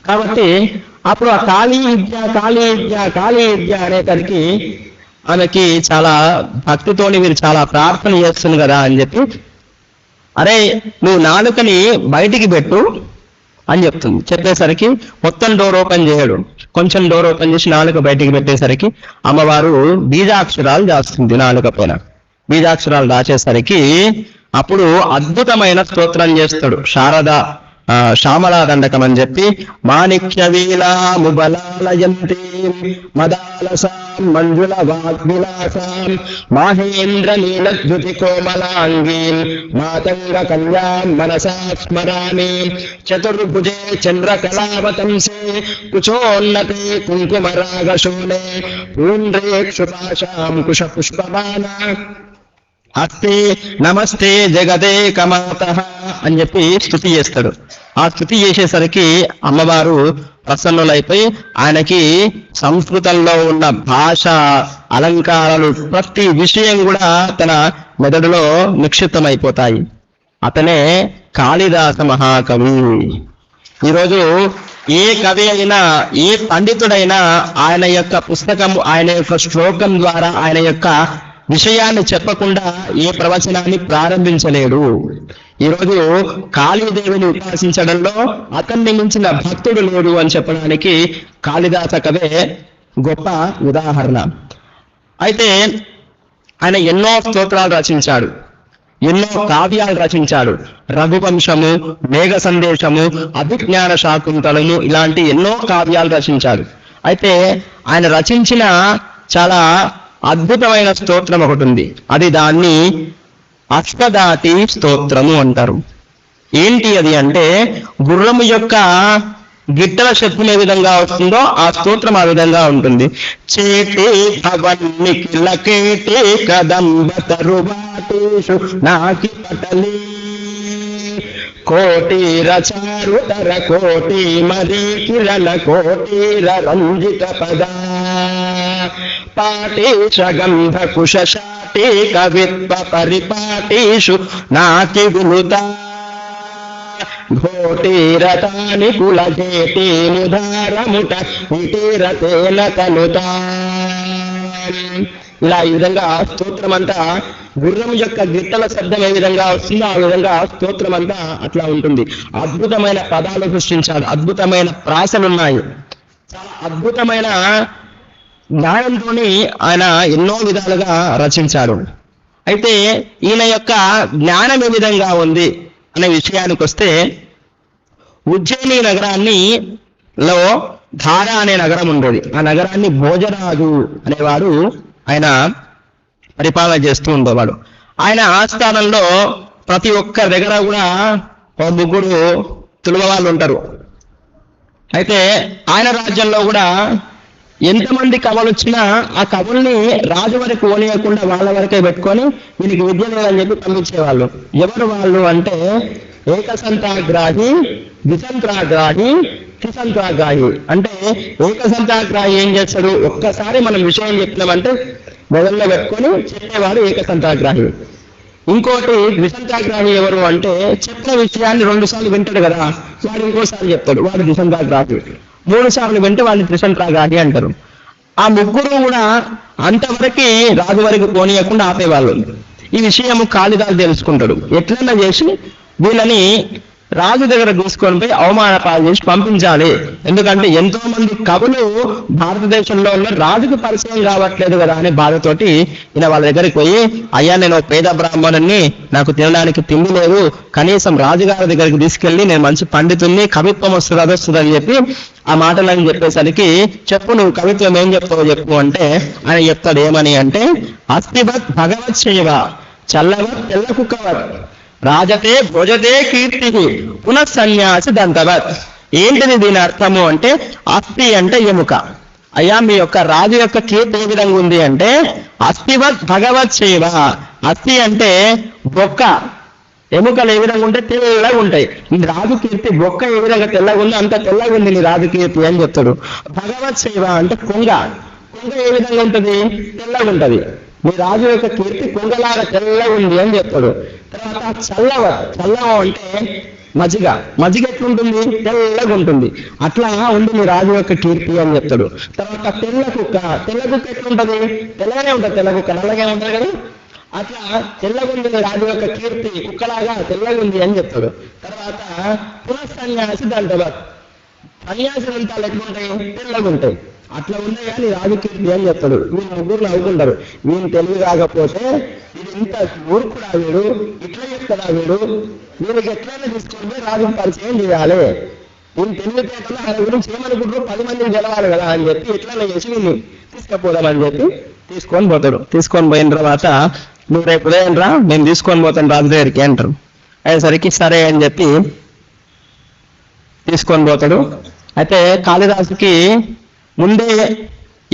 కాబట్టి అప్పుడు ఆ కాళీ విద్య, కాళీ విద్య, కాళీ విద్య అనేసరికి ఆమెకి చాలా భక్తితోని వీరు చాలా ప్రార్థన చేస్తుంది కదా అని చెప్పి, అరే నువ్వు నాలుకని బయటికి పెట్టు అని చెప్తుంది. చెప్పేసరికి మొత్తం డోర్ ఓపెన్ చేయడు, కొంచెం డోర్ ఓపెన్ చేసి నాలుక బయటికి పెట్టేసరికి అమ్మవారు బీజాక్షరాలు దాస్తుంది. నాలుక పైన బీజాక్షరాలు దాచేసరికి అప్పుడు అద్భుతమైన స్తోత్రం చేస్తాడు. శ్యామలా దండకం అని చెప్పి మాణిక్య వీలాము బలాలయంతి మదాలసాం మంజుల వాగ్విలాసాం మాహేంద్ర నీలద్యుతి కోమలాంగీం మాతంగ కన్యాం మనసా స్మరామి చతుర్భుజే చంద్రకళావతంసే కుచోన్నతే కుంకుమరాగశూలే పూండ్రేక్షుపాశాం కుశ పుష్పమాన అస్తే నమస్తే జగదే కమాతః అని చెప్పి స్తుతి చేస్తాడు. ఆ స్తుతి చేసేసరికి అమ్మవారు ప్రసన్నులైపోయి ఆయనకి సంస్కృతంలో ఉన్న భాష, అలంకారాలు, ప్రతి విషయం కూడా తన మెదడులో నిక్షిప్తమైపోతాయి. అతనే కాళిదాస మహాకవి. ఈరోజు ఏ కవి అయినా, ఏ పండితుడైనా ఆయన యొక్క పుస్తకం, ఆయన యొక్క శ్లోకం ద్వారా ఆయన యొక్క విషయాన్ని చెప్పకుండా ఏ ప్రవచనాన్ని ప్రారంభించలేడు. ఈరోజు కాళీదేవిని ఉపాసించడంలో అతన్ని మించిన భక్తుడు లేడు అని చెప్పడానికి కాళిదాస కవే గొప్ప ఉదాహరణ. అయితే ఆయన ఎన్నో స్తోత్రాలు రచించాడు, ఎన్నో కావ్యాలు రచించాడు. రఘువంశము, మేఘ సందేశము, అభిజ్ఞాన శాకుంతలము, ఇలాంటి ఎన్నో కావ్యాలు రచించాడు. అయితే ఆయన రచించిన చాలా అద్భుతమైన స్తోత్రం ఒకటి ఉంది. అది దాన్ని అశ్వదాతి స్తోత్రము అంటారు. ఏంటి అది అంటే, గుర్రము యొక్క గిట్టల శబ్దం ఏ విధంగా వస్తుందో ఆ స్తోత్రం ఆ విధంగా ఉంటుంది. చేటే భవన్నిఖిల కేటే కదంబ తరువాటేషు నాకి పటలే కోటీర చారుతర కోటి మరీ కిరణ కోటీర రంజిత పదా పాటేశ గంధ కుశాటే కవిత్వ పరిపాటేషు నాకి వినుతా ఘోటీరతాని కులజేటి ముధారముట ఇటీరతేన తనుతా. ఇలా ఈ విధంగా స్తోత్రం అంతా గుర్రం యొక్క గిట్టల శబ్దం ఏ విధంగా వస్తుందో ఆ విధంగా స్తోత్రం అంతా అట్లా ఉంటుంది. అద్భుతమైన పదాలు సృష్టించాడు, అద్భుతమైన ప్రాసలున్నాయి, చాలా అద్భుతమైన జ్ఞానంతో ఆయన ఎన్నో విధాలుగా రచించాడు. అయితే ఈయన యొక్క జ్ఞానం ఏ విధంగా ఉంది అనే విషయానికి వస్తే, ఉజ్జయిని నగరాన్ని లో ధార అనే నగరం ఉండేది. ఆ నగరాన్ని భోజరాజు అనేవాడు ఆయన పరిపాలన చేస్తూ ఉండేవాడు. ఆయన ఆస్థానంలో ప్రతి ఒక్క దగ్గర కూడా ఒక ముగ్గురు తులువ వాళ్ళు ఉంటారు. అయితే ఆయన రాజ్యంలో కూడా ఎంతమంది కవులు వచ్చినా ఆ కవుల్ని రాజు వరకు ఓనియకుండా వాళ్ళ వరకే పెట్టుకొని వీనికి విద్య లేదని చెప్పి పంపించేవాళ్ళు. ఎవరు వాళ్ళు అంటే ఏకసంతాగ్రాహి, ద్విసంతాగ్రాహి, త్రిసంతాగ్రాహి. అంటే ఏకసంతాగ్రాహి ఏం చేస్తాడు, ఒక్కసారి మనం విషయం చెప్పినామంటే మొదల్లో పెట్టుకొని చెప్పేవాడు ఏకసంతాగ్రాహి. ఇంకోటి ద్విసంతాగ్రాహి ఎవరు అంటే చెప్పిన విషయాన్ని 2 సార్లు వింటాడు కదా, వాడు ఇంకోసారి చెప్తాడు, వాడు ద్విసంతాగ్రాహి. 3 సార్లు వింటే వాళ్ళని త్రిసంతాగ్రాహి అంటారు. ఆ ముగ్గురు కూడా అంతవరకు రాజు వరకు పోనీయకుండా ఆపేవాళ్ళు. ఈ విషయము కాళిదాసు తెలుసుకుంటాడు. ఎట్లన్నా చేసి వీళ్ళని రాజు దగ్గర తీసుకొని పోయి అవమానపాలు చేసి పంపించాలి. ఎందుకంటే ఎంతో మంది కవులు భారతదేశంలో ఉన్న రాజుకు పరిచయం కావట్లేదు కదా అనే బాధతోటి ఈయన వాళ్ళ దగ్గరికి పోయి, అయ్యా నేను పేద బ్రాహ్మణుని, నాకు తినడానికి తిండి లేదు, కనీసం రాజుగారి దగ్గరికి తీసుకెళ్ళి నేను మంచి పండితుల్ని, కవిత్వం వస్తుంది అని చెప్పి ఆ మాటలని చెప్పేసరికి, చెప్పు నువ్వు కవిత్వం ఏం చెప్తావో చెప్పు అంటే ఆయన చెప్తాడు. ఏమని అంటే, అస్తివత్ భగవత్ సేవ చల్లవత్ తెల్ల కుక్కవత్ రాజతే భోజతే కీర్తి పునఃసన్యాసి దంతవత్. ఏంటిది దీని అర్థము అంటే, అస్థి అంటే ఎముక. అయ్యా మీ యొక్క రాజు యొక్క కీర్తి ఏ విధంగా ఉంది అంటే, అస్థివత్ భగవత్ సేవ. అస్థి అంటే బొక్క, ఎముకలు ఏ విధంగా ఉంటే తెల్లగా ఉంటాయి. ఈ రాజు కీర్తి బొక్క ఏ విధంగా తెల్లగా ఉంది అంత తెల్లగా ఉంది నీ రాజు కీర్తి అని చెప్తాడు. భగవత్ సేవ అంటే కొంగ, కొంగ ఏ విధంగా ఉంటుంది, తెల్లగా ఉంటది. మీ రాజు యొక్క కీర్తి కొంగలాగా తెల్లగా ఉంది అని చెప్తాడు. తర్వాత చల్లవ, చల్లవ అంటే మజ్జిగ, మజ్జిగ ఎట్లుంటుంది, తెల్లగా ఉంటుంది. అట్లా ఉంది మీ రాజు యొక్క కీర్తి అని చెప్తాడు. తర్వాత తెల్ల కుక్క, తెల్ల కుక్క ఎట్లుంటది, తెల్లగానే ఉంటుంది, తెల్ల కుక్క నల్లగా ఉంటుంది కదా, అట్లా తెల్లగా ఉంది మీ రాజు యొక్క కీర్తి, కుక్కలాగా తెల్లగా ఉంది అని చెప్తాడు. తర్వాత పునఃసన్యాసి దంతవత్, సన్యాసి దంతాలు ఎట్లుంటాయి, తెల్లగా ఉంటాయి. అట్లా ఉన్నాయి కానీ రాజు కీర్తి అని చెప్తాడు. వీళ్ళు ముగ్గురు నవ్వుకుంటారు. వీళ్ళు తెలివి కాకపోతే ఇది ఇంత ఊరుకుడా వీడు, ఇట్లా చెప్తాడా వీడు, వీళ్ళకి ఎట్లయినా తీసుకొని రాజుకు పరిచయం చేయాలి, వీళ్ళు తెలివితేటలు ఆయన గురించి ఏమనుకుంటారు, 10 మందిని గెలవాలి కదా అని చెప్పి ఎట్లయినా చేసి వీళ్ళు తీసుకుపోదామని చెప్పి తీసుకొని పోతాడు. తీసుకొని పోయిన తర్వాత, నువ్వు రేపు ఉదయం రా, నేను తీసుకొని పోతాను రాజు దగ్గరికి అంటారు. అయ్యేసరికి సరే అని చెప్పి తీసుకొని పోతాడు. అయితే కాళిదాసుకి ముందే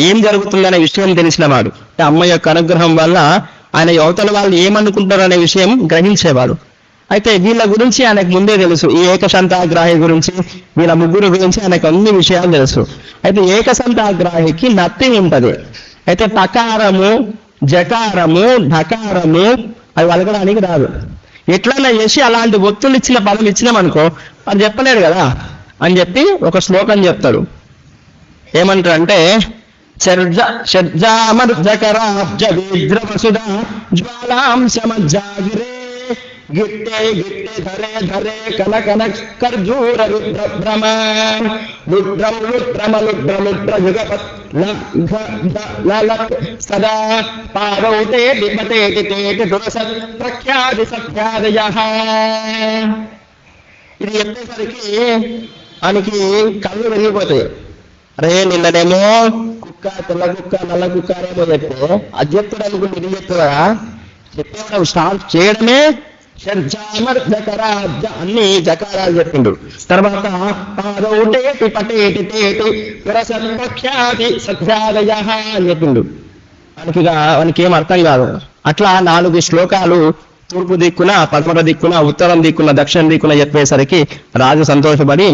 ఏం జరుగుతుందనే విషయం తెలిసిన వాడు. అమ్మ యొక్క అనుగ్రహం వల్ల ఆయన యువతల వాళ్ళు ఏమనుకుంటారు అనే విషయం గ్రహించేవాడు. అయితే వీళ్ళ గురించి ఆయనకు ముందే తెలుసు. ఈ ఏకసంతాగ్రాహి గురించి, వీళ్ళ ముగ్గురు గురించి ఆయనకు అన్ని విషయాలు తెలుసు. అయితే ఏకసంతాగ్రాహికి నత్తి ఉంటది. అయితే టకారము, జకారము, ఢకారము అవి వలకడానికి రాదు. ఎట్లన్నా చేసి అలాంటి ఒత్తులు ఇచ్చిన పదం ఇచ్చినామనుకో అది చెప్పలేడు కదా అని చెప్పి ఒక శ్లోకం చెప్తాడు. ఏమంటారంటే షడ్జామర్జకరాబ్జవీద్రవసుధా జ్వాలాంశమజ్జాగిరే గిట్టే గిట్టే ధరే ధరే కన కన కర్జూర రుద్రభ్రమ రుద్రం రుద్రమలుద్రముద్ర యుగపత్ సదా పాదౌతే దిపతేటి తేటి దురసత్ ప్రఖ్యాతి సఖ్యాదయః. ఇది చెప్పేసరికి ఆయనకి కళ్ళు వెళ్ళిపోతాయి. అరే నిన్ననేమో కుక్క తెల్ల కుక్క నల్ల కుక్క అనేమో చెప్తే అది చెప్తాడు అనుకుంటే ఇది చెప్తాడా? చెప్పేవాడు స్టార్ట్ చేయడమే షడ్జామర్జకరాబ్జ అన్ని జకారాలు చెప్పిండు. తర్వాత పాదౌటేటి పటేటి తేటి దురసత్ ప్రఖ్యాతి సఖ్యాదయః అని చెప్పిండు. వానికి ఏం అర్థం కాదు. అట్లా 4 శ్లోకాలు తూర్పు దిక్కున, పడమర దిక్కున, ఉత్తరం దిక్కున, దక్షిణ దిక్కున చెప్పేసరికి రాజు సంతోషపడి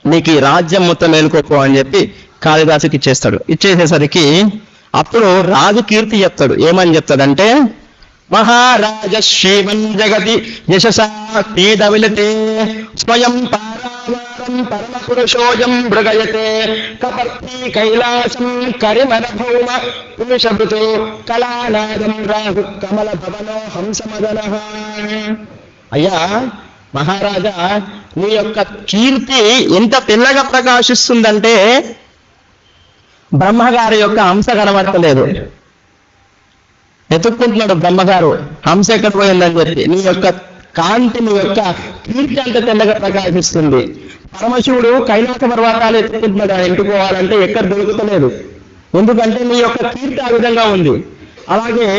నీకు ఈ రాజ్యం మొత్తం మేలుకోపో అని చెప్పి కాళిదాసుకి ఇచ్చేస్తాడు. ఇచ్చేసేసరికి అప్పుడు రాజు కీర్తి చెప్తాడు. ఏమని చెప్తాడంటే మహారాజ శ్రీమన్ జగతి యశసా పేద విలతే స్వయం పారావారం పరమ పురుషోజం మృగయతే కపర్తి కైలాసం కరిమర భౌమ పురుషభృతో కళానాదం రాహు కమల భవనో హంసమదనః. అయ్యా మహారాజా, నీ యొక్క కీర్తి ఎంత తెల్లగా ప్రకాశిస్తుందంటే బ్రహ్మగారి యొక్క హంస కనబడతలేదు. ఎత్తుక్కుంటున్నాడు బ్రహ్మగారు, హంస ఎక్కడ పోయిందని చెప్పి. నీ యొక్క కాంతి, నీ యొక్క కీర్తి అంత తెల్లగా ప్రకాశిస్తుంది. పరమశివుడు కైలాస పర్వతాలు ఎత్తుకుంటున్నాడు. ఎంటుకోవాలంటే ఎక్కడ దొరుకుతలేదు. ఎందుకంటే నీ యొక్క కీర్తి ఆ విధంగా ఉంది. అలాగే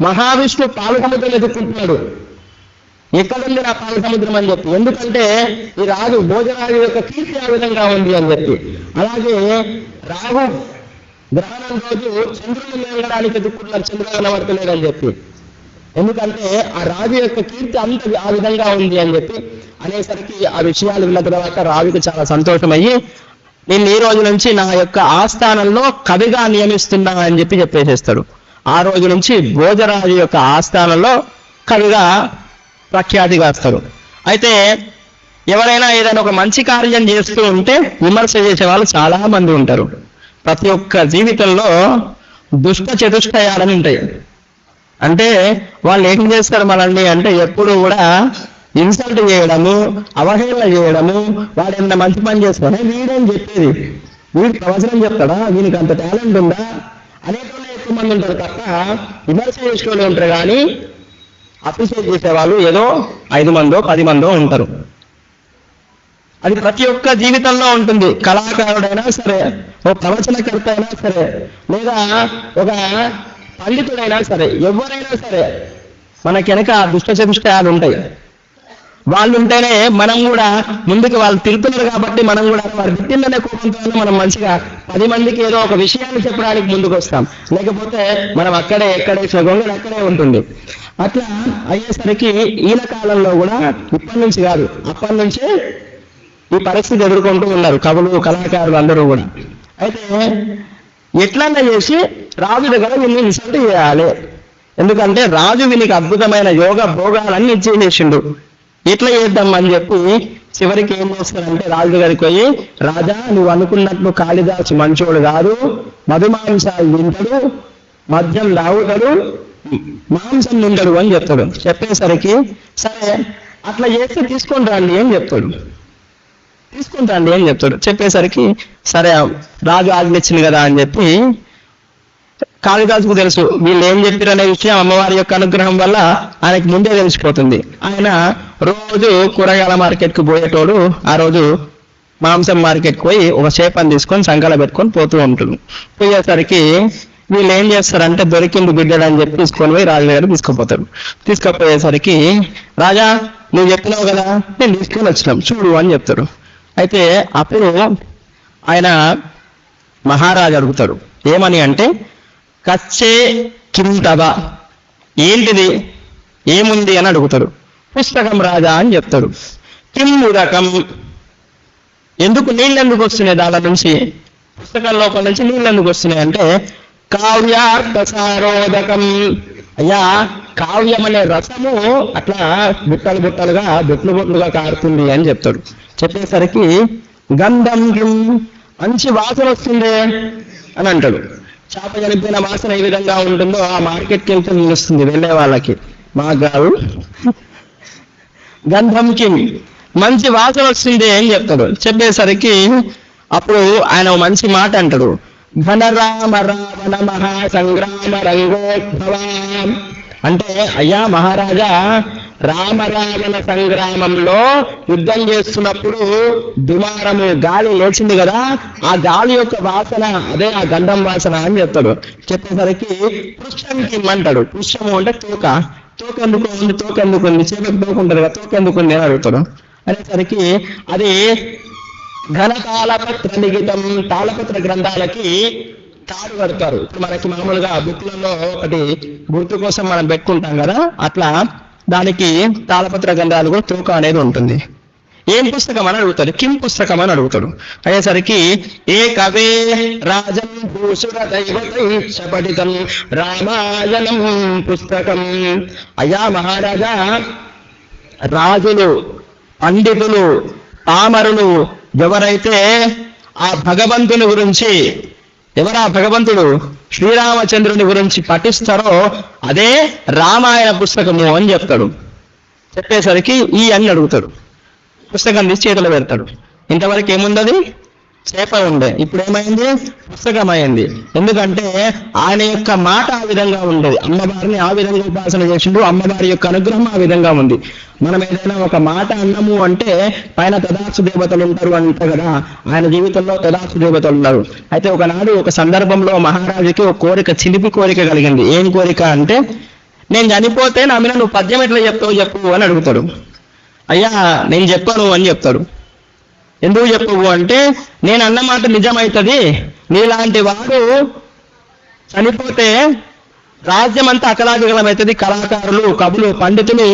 మహావిష్ణు పాలసముద్రం ఎత్తుకుంటున్నాడు. ఎక్కడుంది నా పాల సముద్రం అని చెప్పి. ఎందుకంటే ఈ రాజు భోజరాజు యొక్క కీర్తి ఆ విధంగా ఉంది అని చెప్పి. అలాగే రాహు గ్రహణం రోజు చంద్రుని లేవడానికి ఎదుర్కొన్నారు, చంద్రుడు కనబడతలేడు అని చెప్పి. ఎందుకంటే ఆ రాజు యొక్క కీర్తి అంత ఆ విధంగా ఉంది అని చెప్పి అనేసరికి ఆ విషయాలు విన్న తర్వాత రాజుకు చాలా సంతోషమయ్యి నేను ఈ రోజు నుంచి నా యొక్క ఆస్థానంలో కవిగా నియమిస్తున్నా అని చెప్పి చెప్పేసేస్తాడు. ఆ రోజు నుంచి భోజరాజు యొక్క ఆస్థానంలో కవిగా ప్రఖ్యాతిగాస్తాడు. అయితే ఎవరైనా ఏదైనా ఒక మంచి కార్యం చేస్తూ ఉంటే విమర్శ చేసే వాళ్ళు చాలా మంది ఉంటారు. ప్రతి ఒక్క జీవితంలో దుష్ట చతుష్టయాలని ఉంటాయి. అంటే వాళ్ళు ఏం చేస్తారు మనల్ని అంటే ఎప్పుడు కూడా ఇన్సల్ట్ చేయడము, అవహేళన చేయడము. వాడు ఏమన్నా మంచి పని చేస్తాడా, వీడేం చెప్పేది, వీడు ప్రవచనం చెప్తాడా, వీనికి అంత టాలెంట్ ఉందా అనేటువంటి ఎక్కువ మంది ఉంటారు తప్ప విమర్శ చేసేవాళ్ళు ఉంటారు. కానీ అప్రిషియేట్ చేసేవాళ్ళు ఏదో 5 మందో 10 మందో ఉంటారు. అది ప్రతి ఒక్క జీవితంలో ఉంటుంది. కళాకారుడైనా సరే, ఒక ప్రవచనకర్త అయినా సరే, లేదా ఒక పండితుడైనా సరే, ఎవరైనా సరే మనకి వెనక దుష్ట చతుష్టయాలు ఉంటాయి. వాళ్ళు ఉంటేనే మనం కూడా ముందుకు, వాళ్ళు తిరుగుతున్నారు కాబట్టి మనం కూడా వారు తిట్టిందనే కోపంతో మనం మంచిగా 10 మందికి ఏదో ఒక విషయాన్ని చెప్పడానికి ముందుకు వస్తాం. లేకపోతే మనం ఎక్కడే గొంగళి అక్కడే ఉంటుంది. అట్లా అయ్యేసరికి ఈయన కాలంలో కూడా ఇప్పటి నుంచి కాదు, అప్పటి నుంచే ఈ పరిస్థితి ఎదుర్కొంటూ ఉన్నారు కవులు, కళాకారులు అందరూ కూడా. అయితే ఎట్లన్నా చేసి రాజు దగ్గర వీళ్ళని ఇన్సల్ట్ చేయాలి. ఎందుకంటే రాజు వీనికి అద్భుతమైన యోగ భోగాలన్నీ ఇచ్చేసిండు. ఇట్లా చేద్దాం అని చెప్పి చివరికి ఏం చేస్తారంటే రాజు దగ్గరికి పోయి, రాజా నువ్వు అనుకున్నట్లు కాళిదాసు మంచోడు కాదు, మధుమాంసాలు తింటాడు, మద్యం తాగుతాడు, మాంసం తింటాడు అని చెప్తాడు. చెప్పేసరికి సరే అట్లా చేస్తే తీసుకుంటాండి అని చెప్తాడు. చెప్పేసరికి సరే రాజు ఆజ్ఞించింది కదా అని చెప్పి కాళిదాసుకు తెలుసు వీళ్ళు ఏం చెప్పారు అనే విషయం అమ్మవారి యొక్క అనుగ్రహం వల్ల ఆయనకి ముందే తెలిసిపోతుంది. ఆయన రోజు కూరగాయల మార్కెట్కు పోయేటోడు ఆ రోజు మాంసం మార్కెట్కి పోయి ఒక చేపని తీసుకొని సంకల పెట్టుకొని పోతూ ఉంటుంది. పోయేసరికి వీళ్ళు ఏం చేస్తారంటే దొరికింది బిడ్డడు అని చెప్పి తీసుకొని పోయి రాజు దగ్గర తీసుకుపోయేసరికి రాజా నువ్వు చెప్పినావు కదా, నేను తీసుకొని వచ్చినాం చూడు అని చెప్తాడు. అయితే అప్పుడు ఆయన మహారాజు అడుగుతాడు ఏమని అంటే, కచ్చే కింతవ, ఏంటిది ఏముంది అని అడుగుతాడు. పుస్తకం రాజా అని చెప్తాడు. కిమ్ముదకం, ఎందుకు నీళ్ళు ఎందుకు వస్తున్నాయి దాని నుంచి, పుస్తకం లోపల నుంచి నీళ్ళు ఎందుకు వస్తున్నాయి అంటే కావ్యార్థ సారోదకం. అయ్యా కావ్యం అనే రసము అట్లా బుట్టలు బుట్టలుగా బొట్లు బొట్లుగా కారుతుంది అని చెప్తాడు. చెప్పేసరికి గంధం మంచి వాసన వస్తుంది అని అంటాడు. చేప చనిపోయిన వాసన ఏ విధంగా ఉంటుందో ఆ మార్కెట్కి వెళ్తే తెలుస్తుంది వెళ్ళే వాళ్ళకి. మా గారు గంధంకి మంచి వాసన వస్తుంది అని చెప్తాడు. చెప్పేసరికి అప్పుడు ఆయన మంచి మాట అంటాడు, ఘనరామ రావణ మహా సంగ్రామ రంగోద్భవ. అంటే అయ్యా మహారాజా, రామరావణ సంగ్రామంలో యుద్ధం చేస్తున్నప్పుడు దుమారము గాలి లేచింది కదా, ఆ గాలి యొక్క వాసన అదే ఆ గంధం వాసన అని చెప్తాడు. చెప్పేసరికి పుష్పంకి ఇమ్మంటాడు. పుష్పము అంటే తోక. తోకెందుకు ఉంది, తోకెందుకు ఉంది, చేపకు తోకుంటారు కదా, తోకెందుకు ఉంది అని అడుగుతాడు. అనేసరికి అది ఘన తాళపత్ర లిఖితం, తాళపత్ర గ్రంథాలకి తాడు కడతారు. ఇప్పుడు మనకి మామూలుగా బుక్లలో ఒకటి గుర్తు కోసం మనం పెట్టుకుంటాం కదా, అట్లా దానికి తాళపత్ర గ్రంథాలు కూడా తూక అనేది ఉంటుంది. ఏం పుస్తకం అని అడుగుతాడు. కిం పుస్తకం అని అడుగుతాడు. అయ్యేసరికి ఏ కవే రాజన్ భూసుర దైవతైషపఠితం రామాయణం పుస్తకం. అయ్యా మహారాజా, రాజులు, పండితులు, పామరులు ఎవరైతే ఆ భగవంతుని గురించి, ఎవరా భగవంతుడు శ్రీరామచంద్రుని గురించి పఠిస్తారో అదే రామాయణ పుస్తకము అని చెప్తాడు. చెప్పేసరికి ఈ అని అడుగుతాడు. పుస్తకం తీసి చేతిలో పెడతాడు. ఇంతవరకు ఏముందది? చేప ఉండే. ఇప్పుడు ఏమైంది? పుస్తకం అయింది. ఎందుకంటే ఆయన యొక్క మాట ఆ విధంగా ఉండేది. అమ్మవారిని ఆ విధంగా ఉపాసన చేసిండు. అమ్మవారి యొక్క అనుగ్రహం ఆ విధంగా ఉంది. మనం ఏదైనా ఒక మాట అన్నము అంటే పైన తదాస్తు దేవతలు ఉంటారు అంటే కదా, ఆయన జీవితంలో తదాస్తు దేవతలు ఉన్నారు. అయితే ఒకనాడు ఒక సందర్భంలో మహారాజుకి ఒక కోరిక, చిలిపి కోరిక కలిగింది. ఏం కోరిక అంటే, నేను చనిపోతే నా మీద నువ్వు పద్యం ఎట్లా చెప్తావు చెప్పు అని అడుగుతాడు. అయ్యా నేను చెప్పను అని చెప్తాడు. ఎందుకు చెప్పవు అంటే, నేను అన్నమాట నిజమవుతుంది, నీలాంటి వాడు చనిపోతే రాజ్యం అంతా అకలావికలమవుతుంది, కళాకారులు, కవులు, పండితులు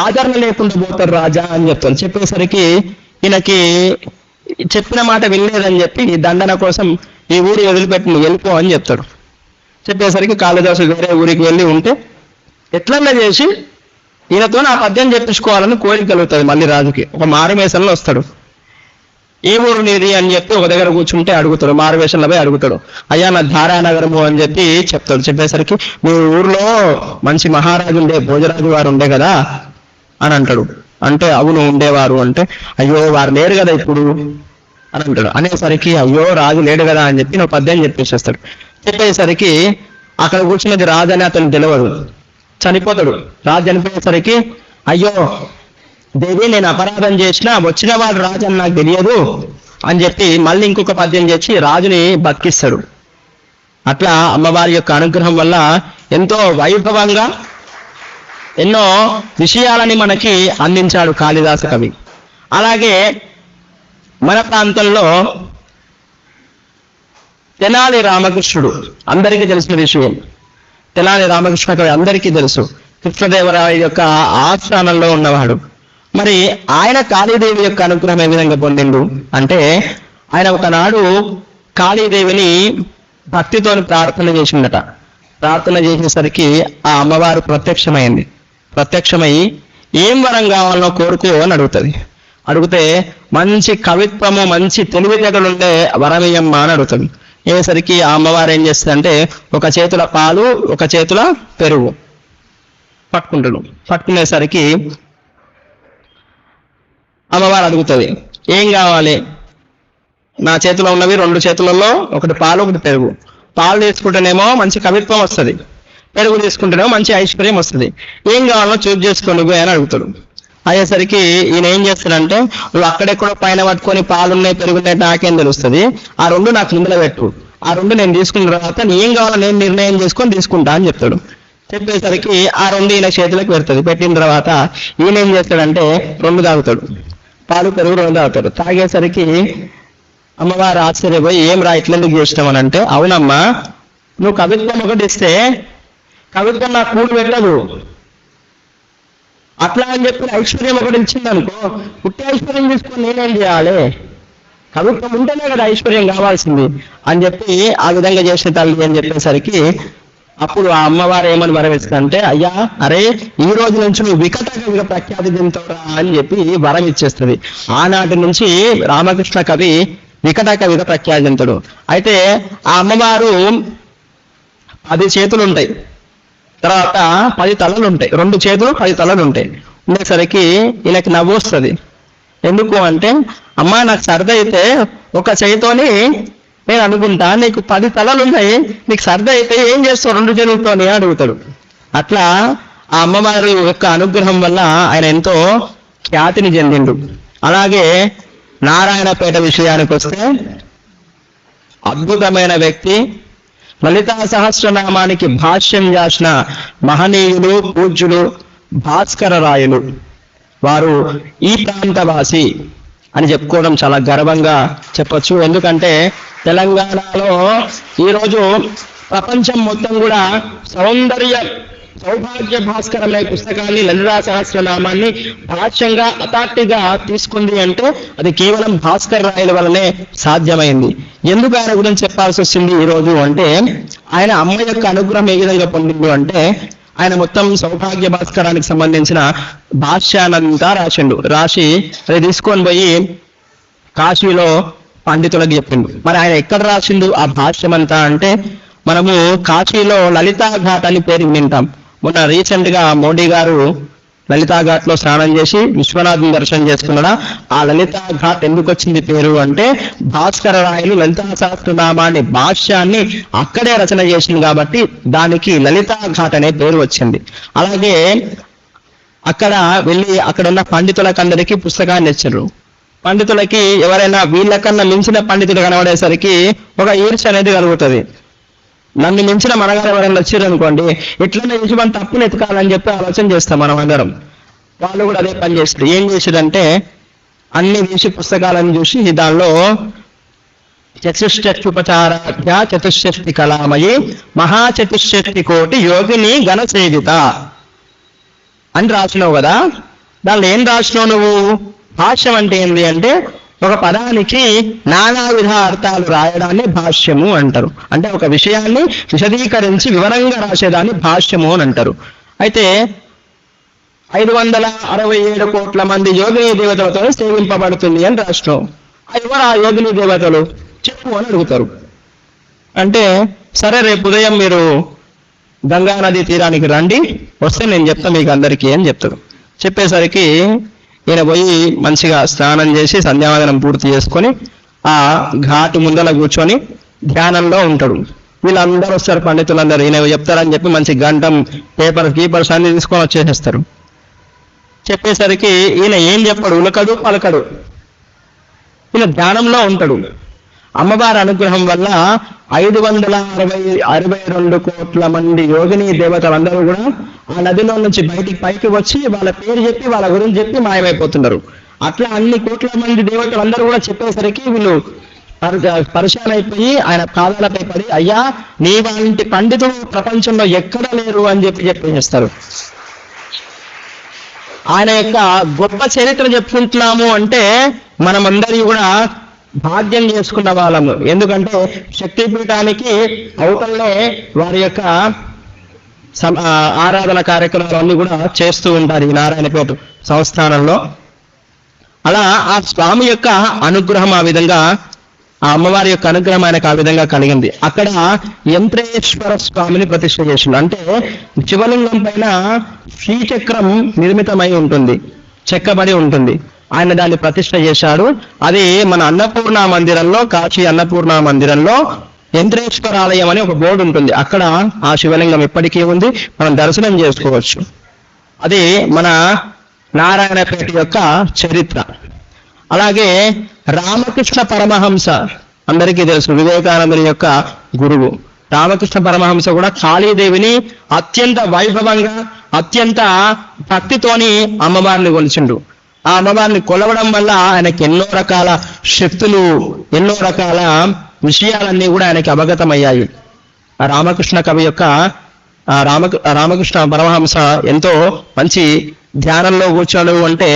ఆదరణ లేకుండా పోతారు రాజా అని చెప్తాను. చెప్పేసరికి ఈయనకి చెప్పిన మాట వినలేదని చెప్పి దండన కోసం ఈ ఊరు వదిలిపెట్టి వెళ్ళిపో అని చెప్తాడు. చెప్పేసరికి కాళిదాసు వేరే ఊరికి వెళ్ళి ఉంటే ఎట్లన్నా చేసి ఈయనతో నా పద్యం చెప్పించుకోవాలని కోరిక కలుగుతుంది. మళ్ళీ రాజుకి ఒక మారుమేషంలో వస్తాడు. ఏ ఊరు నీది అని చెప్పి ఒక దగ్గర కూర్చుంటే అడుగుతాడు. మారువేషంలో పోయి అడుగుతాడు. అయ్యా నా ధారానగరము అని చెప్పి చెప్తాడు. చెప్పేసరికి మీ ఊర్లో మంచి మహారాజు ఉండే, భోజరాజు వారు ఉండే కదా అని అంటాడు. అంటే అవును ఉండేవారు. అంటే అయ్యో వారు లేరు కదా ఇప్పుడు అని అంటాడు. అనేసరికి అయ్యో రాజు లేడు కదా అని చెప్పి నువ్వు పద్యం చెప్పేసేస్తాడు. చెప్పేసరికి అక్కడ కూర్చున్నది రాజు అని అతను తెలియదు. చనిపోతాడు. రాజు చనిపోయేసరికి అయ్యో దేవి నేను అపరాధం చేసినా వచ్చిన వాడు రాజు అని నాకు తెలియదు అని చెప్పి మళ్ళీ ఇంకొక పద్యం చేసి రాజుని బతికిస్తాడు. అట్లా అమ్మవారి యొక్క అనుగ్రహం వల్ల ఎంతో వైభవంగా ఎన్నో విషయాలని మనకి అందించాడు కాళిదాస కవి. అలాగే మన ప్రాంతంలో తెనాలి రామకృష్ణుడు అందరికీ తెలిసిన విషయం. తెనాలి రామకృష్ణ కవి అందరికీ తెలుసు. కృష్ణదేవరాయ యొక్క ఆస్థానంలో ఉన్నవాడు. మరి ఆయన కాళీదేవి యొక్క అనుగ్రహం ఏ విధంగా పొందిండు అంటే, ఆయన ఒకనాడు కాళీదేవిని భక్తితో ప్రార్థన చేసిందట. ప్రార్థన చేసేసరికి ఆ అమ్మవారు ప్రత్యక్షమైంది. ప్రత్యక్షమై ఏం వరం కావాలనో కోరుకో అని అడుగుతుంది. అడిగితే మంచి కవిత్వము, మంచి తెలివితేటలుండే వరమయ్యమ్మ అని అడుగుతుంది. అయ్యేసరికి ఆ అమ్మవారు ఏం చేస్తుందంటే ఒక చేతుల పాలు, ఒక చేతుల పెరుగు పట్టుకుంటాడు. పట్టుకునేసరికి అమ్మవారు అడుగుతుంది, ఏం కావాలి? నా చేతిలో ఉన్నవి 2 చేతులలో, ఒకటి పాలు, ఒకటి పెరుగు. పాలు తీసుకుంటేనేమో మంచి కవిత్వం వస్తుంది, పెరుగు తీసుకుంటేనేమో మంచి ఐశ్వర్యం వస్తుంది. ఏం కావాలో చూస్ చేసుకోను అని అడుగుతాడు. అయ్యేసరికి ఈయన ఏం చేస్తాడంటే, నువ్వు అక్కడెక్కడో పైన పట్టుకొని పాలున్నాయి, పెరుగున్నాయి నాకేం తెలుస్తుంది, ఆ 2 నాకు ముందర పెట్టు, ఆ 2 నేను తీసుకున్న తర్వాత ఏం కావాలో నేను నిర్ణయం చేసుకొని తీసుకుంటా అని చెప్తాడు. చెప్పేసరికి ఆ 2 ఈయన చేతులకు పెడుతుంది. పెట్టిన తర్వాత ఈయన ఏం చేస్తాడంటే 2 తాగుతాడు. పాలు పెరుగు 2 తాగుతాడు. తాగేసరికి అమ్మవారు ఆశ్చర్యపోయి ఏం రా ఇట్లెందుకు చేసినావు అని అంటే, అవునమ్మా నువ్వు కవిత్వం ఒకటి ఇస్తే కవిత్వం నాకు కూడు పెట్టదు, అట్లా అని చెప్పి ఐశ్వర్యం ఒకటి ఇచ్చింది అనుకో, పుట్టి ఐశ్వర్యం తీసుకొని నేనేం చేయాలి? కవిత్వం ఉంటేనే కదా ఐశ్వర్యం కావాల్సింది అని చెప్పి ఆ విధంగా చేసిన తల్లి అని చెప్పేసరికి అప్పుడు ఆ అమ్మవారు ఏమని వరం ఇస్తుందంటే, అయ్యా అరే ఈ రోజు నుంచి నువ్వు వికట కవిగా ప్రఖ్యాతి చెందుతావురా అని చెప్పి వరం ఇచ్చేస్తుంది. ఆనాటి నుంచి రామకృష్ణ కవి వికట కవిగా ప్రఖ్యాతి చెందుతాడు. అయితే ఆ అమ్మవారు 10 చేతులు ఉంటాయి, తర్వాత 10 తలలు ఉంటాయి, 2 చేతులు 10 తలలు ఉంటాయి. ఉండేసరికి ఈయనకి నవ్వు వస్తుంది. ఎందుకు అంటే, అమ్మా నాకు సరదా అయితే ఒక చేతితోని నేను అనుకుంటా, నీకు 10 తలలు ఉన్నాయి, నీకు సరదా అయితే ఏం చేస్తావు 2 చేతులతోని అడుగుతాడు. అట్లా ఆ అమ్మవారి యొక్క అనుగ్రహం వల్ల ఆయన ఎంతో ఖ్యాతిని చెందిండు. అలాగే నారాయణపేట విషయానికి వస్తే అద్భుతమైన వ్యక్తి, లలితా సహస్రనామానికి భాష్యం చేసిన మహనీయులు పూజ్యులు భాస్కర రాయులు. వారు ఈ ప్రాంతవాసి అని చెప్పుకోవడం చాలా గర్వంగా చెప్పొచ్చు. ఎందుకంటే తెలంగాణలో ఈరోజు ప్రపంచం మొత్తం కూడా సౌభాగ్య భాస్కర్ అనే పుస్తకాన్ని, లలితా సహస్రనామాన్ని భాష్యంగా అథారిటీగా తీసుకుంది అంటే అది కేవలం భాస్కర్ రాయల వల్లనే సాధ్యమైంది. ఎందుకు ఆయన గురించి చెప్పాల్సి వచ్చింది ఈరోజు అంటే, ఆయన అమ్మ యొక్క అనుగ్రహం ఏ విధంగా పొందిండు అంటే, ఆయన మొత్తం సౌభాగ్య భాస్కరానికి సంబంధించిన భాష్యానంతా రాసి అది తీసుకొని పోయి కాశీలో పండితులకు చెప్పిండు. మరి ఆయన ఎక్కడ రాసిండు ఆ భాష్యం అంతా అంటే, మనము కాశీలో లలితా ఘాట్ అని పేరు వింటాం. మొన్న రీసెంట్ గా మోడీ గారు లలితా ఘాట్ లో స్నానం చేసి విశ్వనాథుని దర్శనం చేసుకున్నాడా. ఆ లలితా ఘాట్ ఎందుకు వచ్చింది పేరు అంటే, భాస్కర రాయలు లలితా సహస్రనామాన్ని భాష్యాన్ని అక్కడే రచన చేసింది కాబట్టి దానికి లలితా ఘాట్ అనే పేరు వచ్చింది. అలాగే అక్కడ వెళ్ళి అక్కడ ఉన్న పండితులకందరికీ పుస్తకాన్ని ఇచ్చారు. పండితులకి ఎవరైనా వీళ్ళకన్నా మించిన పండితులు కనబడేసరికి ఒక ఈర్ష్య అనేది కలుగుతుంది. నన్ను మించిన మనగారు ఎవరైనా వచ్చారు అనుకోండి, ఎట్లనే చేసి మన తప్పును ఎతకాలని చెప్పి ఆలోచన చేస్తాం మనం అందరం. వాళ్ళు కూడా అదే పని చేస్తారు. ఏం చేసారంటే, అన్ని తీసి పుస్తకాలను చూసి దానిలో చతుష్షష్ట్యుపచారాధ్య చతుష్షష్టి కళామయి మహాచతుష్షష్టి కోటి యోగిని ఘనసేవిత అని రాసినావు కదా. దానిలో ఏం రాసినావు నువ్వు? భాష్యం అంటే ఏంటి అంటే, ఒక పదానికి నానా విధ అర్థాలు రాయడాన్ని భాష్యము అంటారు. అంటే ఒక విషయాన్ని విశదీకరించి వివరంగా రాసేదాన్ని భాష్యము అని అంటారు. అయితే 567 కోట్ల మంది యోగిని దేవతలతో సేవింపబడుతుంది అని రాష్ట్రం. ఎవరు ఆ యోగిని దేవతలు చెప్పు అని అడుగుతారు. అంటే సరే రేపు ఉదయం మీరు గంగా నది తీరానికి రండి, వస్తే నేను చెప్తాను మీకు అందరికీ అని చెప్తాడు. చెప్పేసరికి ఈయన పోయి మంచిగా స్నానం చేసి సంధ్యావందనం పూర్తి చేసుకొని ఆ ఘాటు ముందర కూర్చొని ధ్యానంలో ఉంటాడు. వీళ్ళందరూ వస్తారు, పండితులందరూ ఈయన చెప్తారని చెప్పి మంచి గంటం పేపర్స్ అన్ని తీసుకొని వచ్చేసేస్తారు. చెప్పేసరికి ఈయన ఏం చెప్పడు, ఉలకడు పలకడు, ఈయన ధ్యానంలో ఉంటాడు. అమ్మవారి అనుగ్రహం వల్ల 562 కోట్ల మంది యోగిని దేవతలందరూ కూడా ఆ నదిలో నుంచి పైకి వచ్చి వాళ్ళ పేరు చెప్పి వాళ్ళ గురించి చెప్పి మాయమైపోతున్నారు. అట్లా అన్ని కోట్ల మంది దేవతలందరూ కూడా చెప్పేసరికి వీళ్ళు పరిశాన్ అయిపోయి ఆయన పాదాలపై పడి, అయ్యా నీ వంటి పండితుడు ప్రపంచంలో ఎక్కడ లేరు అని చెప్పేస్తారు. ఆయన యొక్క గొప్ప చరిత్ర చెప్పుకుంటున్నాము అంటే మనమందరి కూడా భాగ్యం చేసుకున్న వాళ్ళము. ఎందుకంటే శక్తిపీఠానికి అవతలనే వారి యొక్క ఆరాధన కార్యక్రమాలన్నీ కూడా చేస్తూ ఉంటారు ఈ నారాయణపేట సంస్థానంలో. అలా ఆ స్వామి యొక్క అనుగ్రహం ఆ విధంగా, ఆ అమ్మవారి యొక్క అనుగ్రహం ఆయనకు ఆ విధంగా కలిగింది. అక్కడ యంత్రేశ్వర స్వామిని ప్రతిష్ఠ చేసిండు. అంటే శివలింగం పైన శ్రీచక్రం నిర్మితమై ఉంటుంది, చెక్కబడి ఉంటుంది. ఆయన దాన్ని ప్రతిష్ఠ చేశాడు. అది మన అన్నపూర్ణ మందిరంలో, కాశీ అన్నపూర్ణ మందిరంలో యంత్రేశ్వర ఆలయం అని ఒక బోర్డు ఉంటుంది. అక్కడ ఆ శివలింగం ఎప్పటికీ ఉంది, మనం దర్శనం చేసుకోవచ్చు. అది మన నారాయణపేట యొక్క చరిత్ర. అలాగే రామకృష్ణ పరమహంస అందరికీ తెలుసు, వివేకానందుని యొక్క గురువు. రామకృష్ణ పరమహంస కూడా కాళీదేవిని అత్యంత వైభవంగా అత్యంత భక్తితోని అమ్మవారిని కొలిచిండు. ఆ అమ్మవారిని కొలవడం వల్ల ఆయనకి ఎన్నో రకాల శక్తులు, ఎన్నో రకాల విషయాలన్నీ కూడా ఆయనకి అవగతమయ్యాయి. ఆ రామకృష్ణ కవి యొక్క రామకృష్ణ పరమహంస ఎంతో మంచి ధ్యానంలో కూర్చోడు అంటే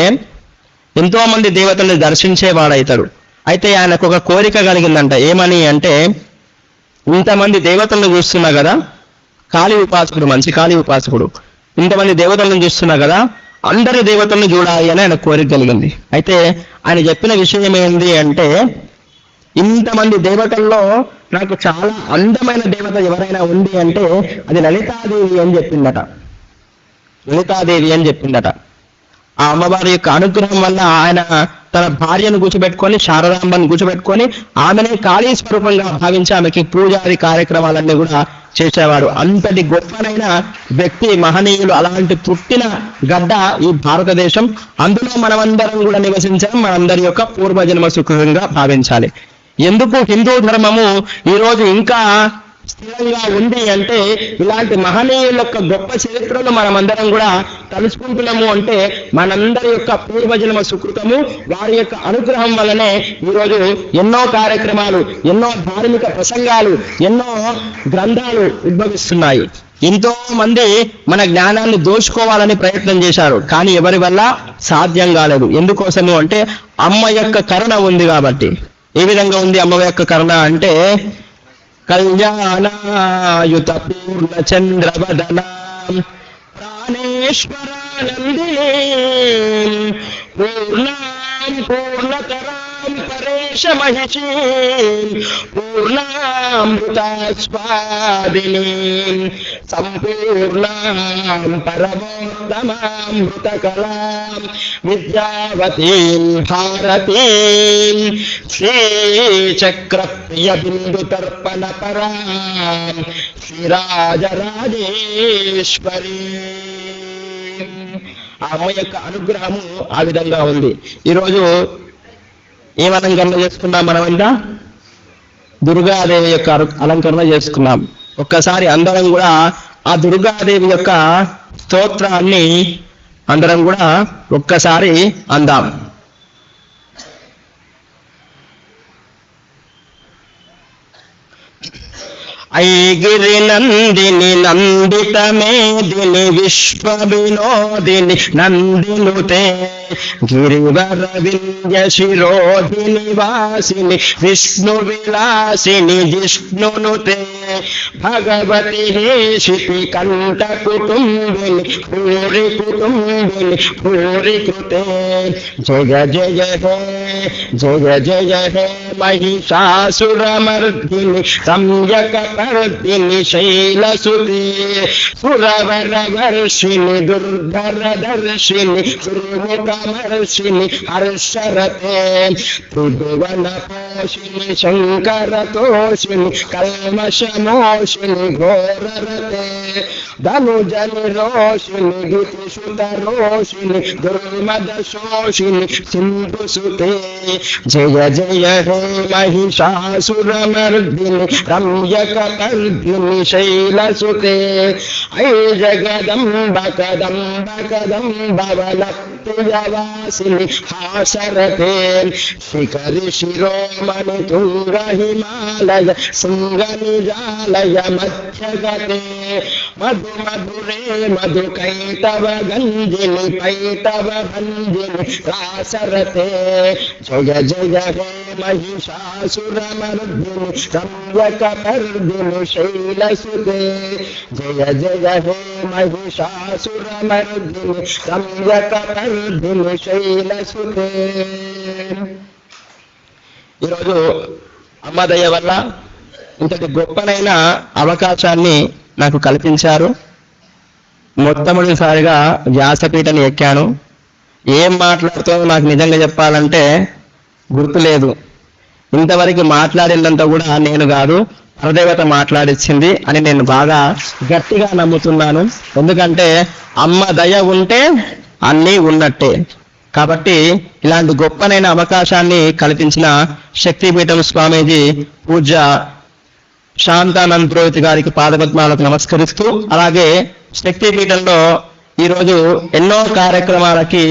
ఎంతో మంది దేవతల్ని దర్శించేవాడైతాడు. అయితే ఆయనకు ఒక కోరిక కలిగిందంట. ఏమని అంటే, ఇంతమంది దేవతలను చూస్తున్నా కదా, కాళీ ఉపాసకుడు, మంచి కాళీ ఉపాసకుడు. ఇంతమంది దేవతలను చూస్తున్నా కదా, అందరి దేవతలను చూడాలి అని ఆయన కోరిక కలిగింది. అయితే ఆయన చెప్పిన విషయం ఏంటి అంటే, ఇంతమంది దేవతల్లో నాకు చాలా అందమైన దేవత ఎవరైనా ఉంది అంటే అది లలితాదేవి అని చెప్పిందట. లలితాదేవి అని చెప్పిందట. ఆ అమ్మవారి యొక్క అనుగ్రహం వల్ల ఆయన తన భార్యను కూర్చోబెట్టుకొని, శారదాంబను కూర్చోబెట్టుకొని ఆమెనే కాళీ స్వరూపంగా భావించి ఆమెకి పూజాది కార్యక్రమాలన్నీ కూడా చేసేవాడు. అంతటి గొప్పనైన వ్యక్తి, మహనీయులు. అలాంటి పుట్టిన గడ్డ ఈ భారతదేశం. అందులో మనమందరం కూడా నివసించడం మనందరి యొక్క పూర్వజన్మ సుకృతంగా భావించాలి. ఎందుకు హిందూ ధర్మము ఈరోజు ఇంకా స్థిరంగా ఉంది అంటే, ఇలాంటి మహనీయుల యొక్క గొప్ప చరిత్రను మనమందరం కూడా తలుచుకుంటున్నాము అంటే మనందరి యొక్క పూర్వజన్మ సుకృతము, వారి యొక్క అనుగ్రహం వల్లనే ఈరోజు ఎన్నో కార్యక్రమాలు, ఎన్నో ధార్మిక ప్రసంగాలు, ఎన్నో గ్రంథాలు ఉద్భవిస్తున్నాయి. ఎంతో మంది మన జ్ఞానాన్ని దోచుకోవాలని ప్రయత్నం చేశారు, కానీ ఎవరి వల్ల సాధ్యం కాలేదు. ఎందుకోసము అంటే అమ్మ యొక్క కరుణ ఉంది కాబట్టి. ఏ విధంగా ఉంది అమ్మ యొక్క కరుణ అంటే, కళ్యాణాయుత పూర్ణ చంద్రవదన ప్రాణేశ్వరానందిని పూర్ణాం పూర్ణతరాం పరేశ మహిషీ పూర్ణామృతాస్వాదిని సంపూర్ణాం పరమోత్తమామృతకలాం విద్యావతీం భారతీం శ్రీచక్రప్రియ బిందు తర్పణ పరాం శ్రీరాజరాజేశ్వరీ. ఆ అమ్మ యొక్క అనుగ్రహము ఆ విధంగా ఉంది. ఈరోజు ఏం అలంకరణ చేసుకున్నాం మనమంతా? దుర్గాదేవి యొక్క అలంకరణ చేసుకున్నాం. ఒక్కసారి అందరం కూడా ఆ దుర్గాదేవి యొక్క స్తోత్రాన్ని అందరం కూడా ఒక్కసారి అందాం. ఐగిరి నందిని నందిత మేదిని విశ్వ వినోదిని నందినుతే గిరివర వింధ్య శిరోధిని వాసిని విష్ణు విలాసిని జిష్ణునుతే భగవతి హేషితి కంఠ కుటుంబిని భూరి కుటుంబిని భూరి కృతే జయ జయ హే జయ జయ హే మహిషాసురమర్దిని సంయక పర్దిని శైలసుతే సురవర వర్షిణి దుర్ధర దర్శిని దుర్ముఖమర్షిని హర్షరతే త్రిభువన పోషిణి శంకర తోషిణి కల్మషమోషిణి ఘోరరతే ధనుజని రోషిణి గితిసుత రోషిణి దుర్మద శోషిణి సింధుసుతే జయ జయ హే మహిషాసురమర్దిని రమ్యకపర్దిని శైలసుతే ఐ జగదంబ కదంబ కదంబవనప్రియవాసిని హాసరతే శిఖరి శిరోమణి తుంగ హిమాలయ శృంగ నిజాలయ మధ్యగతే మధు మధురే మధు కైతవ గంజిని పైతవ భంజిని రాసరతే జయ జయ హే మహిషాసురమర్దిని సంయకపర్దిని శైలసుతే జయ జయ హే మహిషాసురమర్దిని సంయకపర్దిని శైలసుతే. ఈరోజు అమ్మ దయ వల్ల ఇంతటి గొప్పనైన అవకాశాన్ని నాకు కల్పించారు. మొట్టమొదటిసారిగా వ్యాసపీఠని ఎక్కాను. ఏం మాట్లాడుతానో నాకు నిజంగా చెప్పాలంటే గుర్తులేదు. ఇంతవరకు మాట్లాడినంత కూడా నేను కాదు, పరదేవత మాట్లాడిచ్చింది అని నేను బాగా గట్టిగా నమ్ముతున్నాను. ఎందుకంటే అమ్మ దయ ఉంటే అన్నీ ఉన్నట్టే. కాబట్టి ఇలాంటి గొప్పనైన అవకాశాన్ని కల్పించిన శక్తిపీఠం స్వామీజీ పూజ్య శాంతానంద పురోహిత్ గారికి పాదపద్మాలకు నమస్కరిస్తూ, అలాగే శక్తిపీఠంలో ఈరోజు ఎన్నో కార్యక్రమాలకి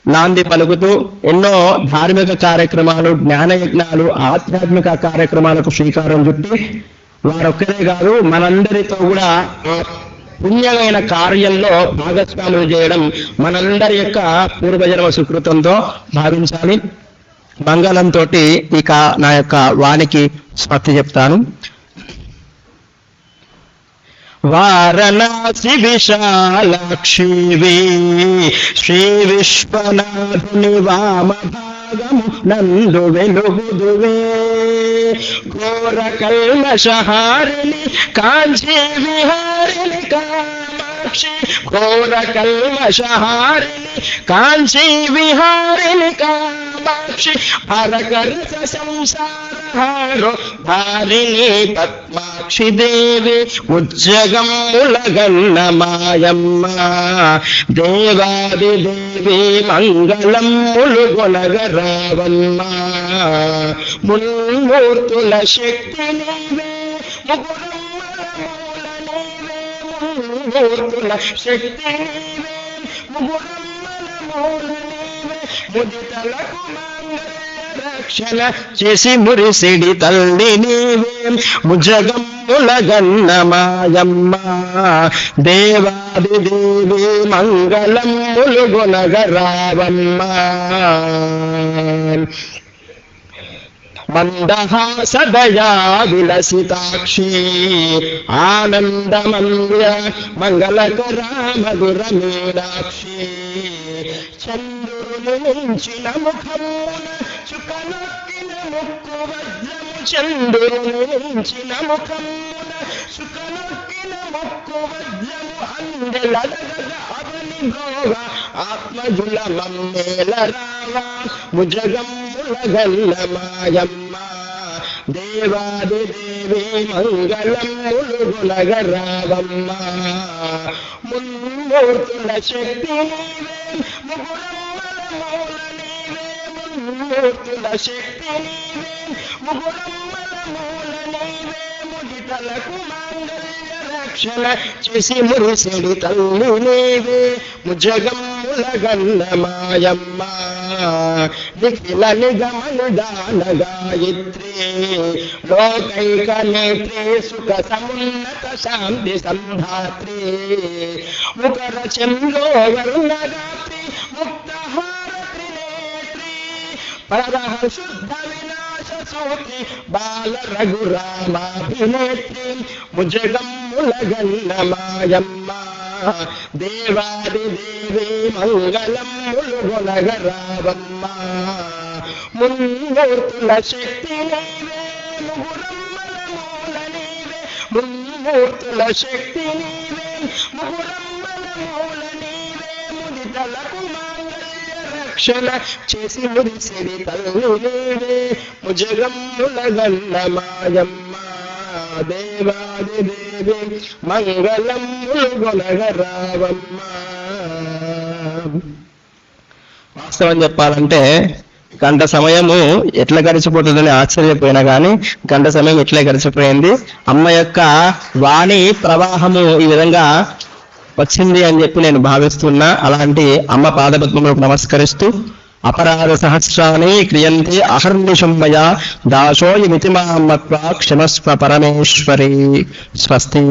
నాంది పలుకుతూ ఎన్నో ధార్మిక కార్యక్రమాలు, జ్ఞానయజ్ఞాలు, ఆధ్యాత్మిక కార్యక్రమాలకు శ్రీకారం చుట్టి వారొక్కరే కాదు మనందరితో కూడా ఆ పుణ్యమైన కార్యంలో భాగస్వాములు చేయడం మనందరి యొక్క పూర్వజన్మ సుకృతంతో భావించాలి. మంగళంతో నా యొక్క వానికి స్మృతి చెప్తాను. వారణాసి విశాలాక్షివే శ్రీ విశ్వనాథుని వామభాగము నందు వెలుగుదువే ఘోర కల్మషహారిణి కాంచీ విహారిణి కామాక్షి ఘోర కల్మషహారిణి కాంచీ విహారిణి కామాక్షి భరకరస సంసారహారో ధారిణి పద్మాక్షి దేవి ఉజ్జగములగన్న మాయమ్మ దేవాది దేవి మంగళం ములుగొనగరావమ్మ మున్మూర్తుల శక్తి నీవే ముగురమ్మల శక్తి నీవే ముగురమ్మల మూల నీవే ముదితలకు రక్షణ చేసి మురిసిడి తల్లి నీవే ముజగమ్ములగన్న మాయమ్మ దేవాది దేవి మంగళం ములుగొనగరావమ్మ మందహాసదయా విలసితాక్షి ఆనందమంద్య మంగళకరా మధుర మీనాక్షి చంద్రుని మించిన ముఖమున చుకనొక్కిన ముక్కు వజ్రము చంద్రుని మించిన ముఖమున చుకనొక్కిన ముక్కు వజ్రము అందెలదగ అవని భోగ ఆత్మజుల మమ్మేల రావా ముజగమ్ములగల్ల మాయమ్మ దేవాది దేవి మంగళం ములుగొనగరావమ్మ మున్మూర్తుల శక్తి నీవే ముగురమ్మల మూల నీవే మున్మూర్తుల శక్తి నీవే ముగురమ్మల మూల నీవే ముదితలకు మాంగళ్య రక్షణ చేసి మురిసిడి తల్లి నీవే ముజగమ్ములగన్న మాయమ్మ నిఖిల నిగమన దాన గాయత్రి లోకైక నేత్రి సుఖ సమున్నత శాంతి సంధాత్రి ముఖర చంద్రో వర్ణగాత్రి ముక్తహార త్రినేత్రి పరః శుద్ధ వినాశ సూత్రి బాల రఘురామాభినేత్రి ముజగమ్ములగన్న మాయమ్మ దేవాది దేవి మంగళం ములుగొనగరావమ్మ మున్మూర్తుల శక్తి నీవే ముగురమ్మల మూల నీవే మున్మూర్తుల శక్తి నీవే ముగురమ్మల మూల నీవే ముదితలకు మాంగళ్య రక్షణ చేసి మురిసిడి తల్లి నీవే ముజగమ్ములగన్న మాయమ్మ దేవాది దేవి మంగళం ములుగొనగరావమ్మ. వాస్తవం చెప్పాలంటే గంట సమయము ఎట్లా గడిచిపోతుందని ఆశ్చర్యపోయినా కానీ గంట సమయం ఎట్లా గడిచిపోయింది. అమ్మ యొక్క వాణి ప్రవాహము ఈ విధంగా వచ్చింది అని చెప్పి నేను భావిస్తున్నా. అలాంటి అమ్మ పాదపద్మములకు నమస్కరిస్తూ అపరాధ సహస్రాన్ని క్రియంతి అహర్నిశం మయా దాసోయమితి మాం మత్వా క్షమస్వ పరమేశ్వరి. స్వస్తి.